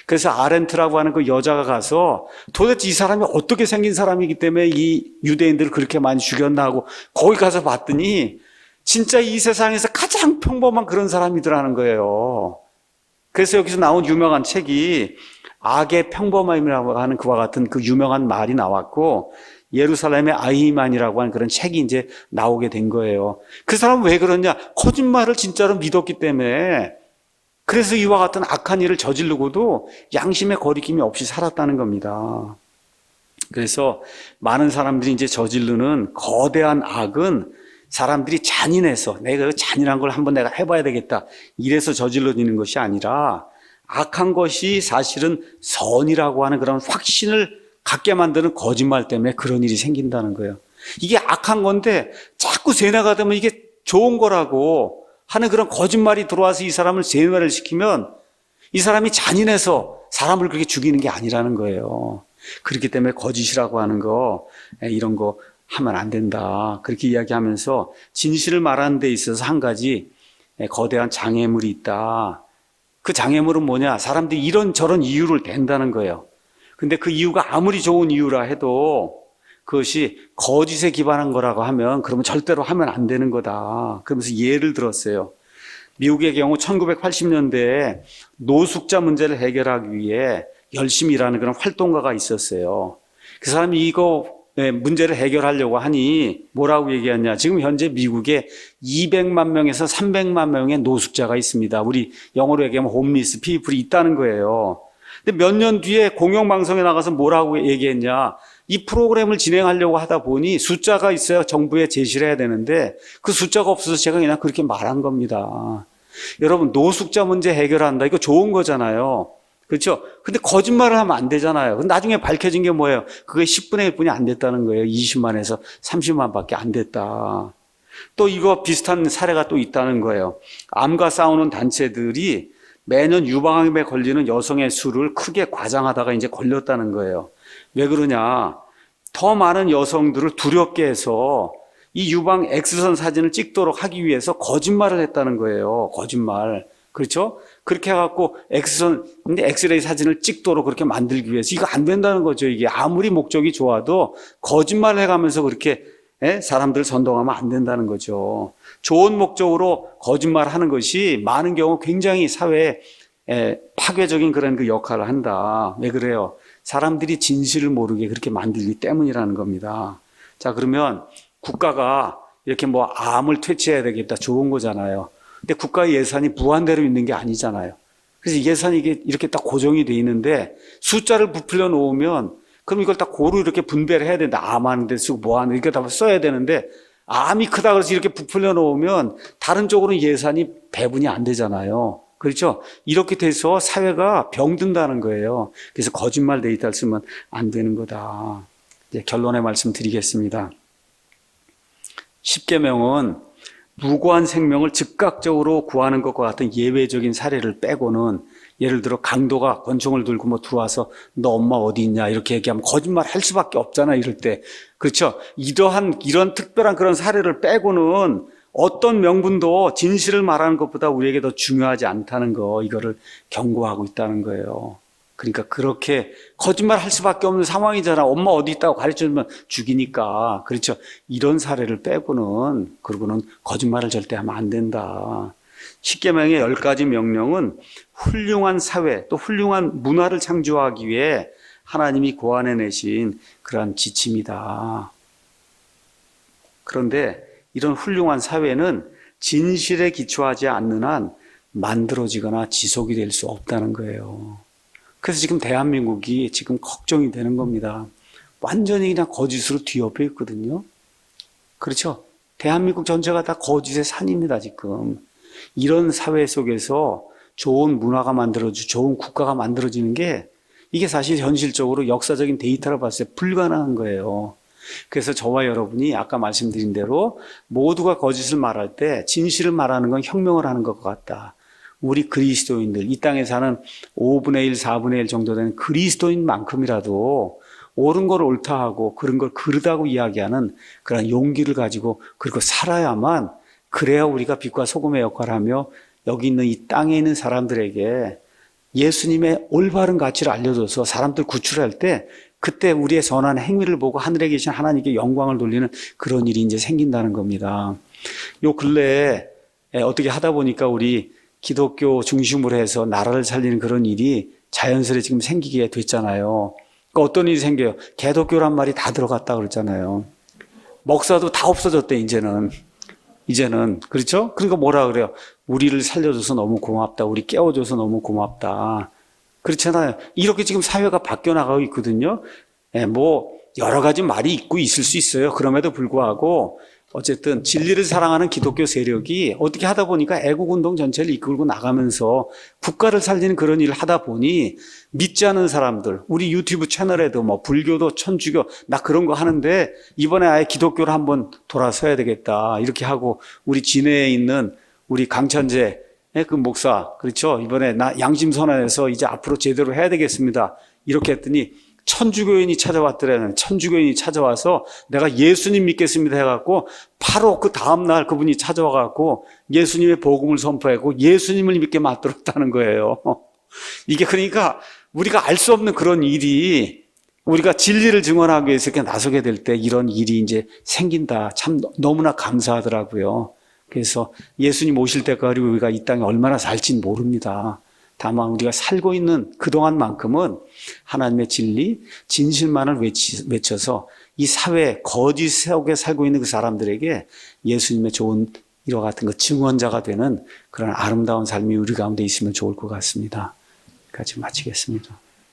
그래서 아렌트라고 하는 그 여자가 가서 도대체 이 사람이 어떻게 생긴 사람이기 때문에 이 유대인들을 그렇게 많이 죽였나 하고 거기 가서 봤더니 진짜 이 세상에서 가장 평범한 그런 사람이더라는 거예요. 그래서 여기서 나온 유명한 책이 악의 평범함이라고 하는 그와 같은 그 유명한 말이 나왔고 예루살렘의 아히만이라고 하는 그런 책이 이제 나오게 된 거예요. 그 사람은 왜 그러냐? 거짓말을 진짜로 믿었기 때문에 그래서 이와 같은 악한 일을 저지르고도 양심의 거리낌이 없이 살았다는 겁니다. 그래서 많은 사람들이 이제 저지르는 거대한 악은 사람들이 잔인해서 내가 잔인한 걸 한번 내가 해봐야 되겠다 이래서 저질러지는 것이 아니라 악한 것이 사실은 선이라고 하는 그런 확신을 갖게 만드는 거짓말 때문에 그런 일이 생긴다는 거예요. 이게 악한 건데 자꾸 세뇌가 되면 이게 좋은 거라고 하는 그런 거짓말이 들어와서 이 사람을 세뇌를 시키면 이 사람이 잔인해서 사람을 그렇게 죽이는 게 아니라는 거예요. 그렇기 때문에 거짓이라고 하는 거 이런 거 하면 안 된다. 그렇게 이야기하면서 진실을 말하는 데 있어서 한 가지 거대한 장애물이 있다. 그 장애물은 뭐냐? 사람들이 이런저런 이유를 댄다는 거예요. 근데 그 이유가 아무리 좋은 이유라 해도 그것이 거짓에 기반한 거라고 하면 그러면 절대로 하면 안 되는 거다. 그러면서 예를 들었어요. 미국의 경우 1980년대에 노숙자 문제를 해결하기 위해 열심히 일하는 그런 활동가가 있었어요. 그 사람이 이거 문제를 해결하려고 하니 뭐라고 얘기했냐. 지금 현재 미국에 200만 명에서 300만 명의 노숙자가 있습니다. 우리 영어로 얘기하면 홈리스 피플이 있다는 거예요. 근데 몇 년 뒤에 공영방송에 나가서 뭐라고 얘기했냐. 이 프로그램을 진행하려고 하다 보니 숫자가 있어야 정부에 제시를 해야 되는데 그 숫자가 없어서 제가 그냥 그렇게 말한 겁니다. 여러분 노숙자 문제 해결한다. 이거 좋은 거잖아요. 그렇죠? 근데 거짓말을 하면 안 되잖아요. 근데 나중에 밝혀진 게 뭐예요? 그게 10분의 1뿐이 안 됐다는 거예요. 20만에서 30만밖에 안 됐다. 또 이거 비슷한 사례가 또 있다는 거예요. 암과 싸우는 단체들이 매년 유방암에 걸리는 여성의 수를 크게 과장하다가 이제 걸렸다는 거예요. 왜 그러냐? 더 많은 여성들을 두렵게 해서 이 유방 X선 사진을 찍도록 하기 위해서 거짓말을 했다는 거예요. 거짓말. 그렇죠? 그렇게 해갖고 엑스레이 사진을 찍도록 그렇게 만들기 위해서 이거 안 된다는 거죠. 이게 아무리 목적이 좋아도 거짓말을 해가면서 그렇게 사람들을 선동하면 안 된다는 거죠. 좋은 목적으로 거짓말하는 것이 많은 경우 굉장히 사회에 파괴적인 그런 그 역할을 한다. 왜 그래요? 사람들이 진실을 모르게 그렇게 만들기 때문이라는 겁니다. 자, 그러면 국가가 이렇게 뭐 암을 퇴치해야 되겠다. 좋은 거잖아요. 근데 국가의 예산이 무한대로 있는 게 아니잖아요. 그래서 예산이 이렇게 딱 고정이 돼 있는데 숫자를 부풀려 놓으면 그럼 이걸 딱 고루 이렇게 분배를 해야 된다. 암 하는 데 쓰고 뭐 하는 데 이렇게 다 써야 되는데 암이 크다 그래서 이렇게 부풀려 놓으면 다른 쪽으로는 예산이 배분이 안 되잖아요. 그렇죠? 이렇게 돼서 사회가 병든다는 거예요. 그래서 거짓말 데이터를 쓰면 안 되는 거다. 이제 결론의 말씀 드리겠습니다. 십계명은 무고한 생명을 즉각적으로 구하는 것과 같은 예외적인 사례를 빼고는 예를 들어 강도가 권총을 들고 뭐 들어와서 너 엄마 어디 있냐 이렇게 얘기하면 거짓말 할 수밖에 없잖아 이럴 때. 그렇죠? 이런 특별한 그런 사례를 빼고는 어떤 명분도 진실을 말하는 것보다 우리에게 더 중요하지 않다는 거, 이거를 경고하고 있다는 거예요. 그러니까 그렇게 거짓말 할 수밖에 없는 상황이잖아. 엄마 어디 있다고 가르쳐주면 죽이니까. 그렇죠. 이런 사례를 빼고는, 그러고는 거짓말을 절대 하면 안 된다. 십계명의 10가지 명령은 훌륭한 사회, 또 훌륭한 문화를 창조하기 위해 하나님이 고안해내신 그러한 지침이다. 그런데 이런 훌륭한 사회는 진실에 기초하지 않는 한 만들어지거나 지속이 될 수 없다는 거예요. 그래서 지금 대한민국이 지금 걱정이 되는 겁니다. 완전히 그냥 거짓으로 뒤엎여 있거든요. 그렇죠? 대한민국 전체가 다 거짓의 산입니다, 지금. 이런 사회 속에서 좋은 문화가 만들어지고 좋은 국가가 만들어지는 게 이게 사실 현실적으로 역사적인 데이터를 봤을 때 불가능한 거예요. 그래서 저와 여러분이 아까 말씀드린 대로 모두가 거짓을 말할 때 진실을 말하는 건 혁명을 하는 것 같다. 우리 그리스도인들, 이 땅에 사는 5분의 1, 4분의 1 정도 되는 그리스도인만큼이라도 옳은 걸 옳다 하고 그런 걸 그르다고 이야기하는 그런 용기를 가지고 그리고 살아야만, 그래야 우리가 빛과 소금의 역할을 하며 여기 있는 이 땅에 있는 사람들에게 예수님의 올바른 가치를 알려줘서 사람들 구출할 때 그때 우리의 선한 행위를 보고 하늘에 계신 하나님께 영광을 돌리는 그런 일이 이제 생긴다는 겁니다. 요 근래에 어떻게 하다 보니까 우리 기독교 중심으로 해서 나라를 살리는 그런 일이 자연스레 지금 생기게 됐잖아요. 그러니까 어떤 일이 생겨요? 개독교란 말이 다 들어갔다 그랬잖아요. 목사도 다 없어졌대, 이제는. 그렇죠? 그러니까 뭐라 그래요? 우리를 살려줘서 너무 고맙다. 우리 깨워줘서 너무 고맙다. 그렇잖아요. 이렇게 지금 사회가 바뀌어 나가고 있거든요. 뭐 여러 가지 말이 있고 있을 수 있어요. 그럼에도 불구하고 어쨌든 진리를 사랑하는 기독교 세력이 어떻게 하다 보니까 애국운동 전체를 이끌고 나가면서 국가를 살리는 그런 일을 하다 보니 믿지 않은 사람들, 우리 유튜브 채널에도 뭐 불교도 천주교 나 그런 거 하는데 이번에 아예 기독교를 한번 돌아서야 되겠다 이렇게 하고, 우리 진해에 있는 우리 강천재 그 목사, 그렇죠? 이번에 나 양심 선언해서 이제 앞으로 제대로 해야 되겠습니다 이렇게 했더니 천주교인이 찾아왔더래요. 천주교인이 찾아와서 내가 예수님 믿겠습니다 해갖고 바로 그 다음날 그분이 찾아와갖고 예수님의 복음을 선포하고 예수님을 믿게 만들었다는 거예요. 이게 그러니까 우리가 알 수 없는 그런 일이, 우리가 진리를 증언하기 위해서 이렇게 나서게 될 때 이런 일이 이제 생긴다. 참 너무나 감사하더라고요. 그래서 예수님 오실 때까지 우리가 이 땅에 얼마나 살지는 모릅니다. 다만 우리가 살고 있는 그동안만큼은 하나님의 진리, 진실만을 외쳐서 이 사회 거짓 속에 살고 있는 그 사람들에게 예수님의 좋은 이와 같은 그 증언자가 되는 그런 아름다운 삶이 우리 가운데 있으면 좋을 것 같습니다. 여기까지 마치겠습니다.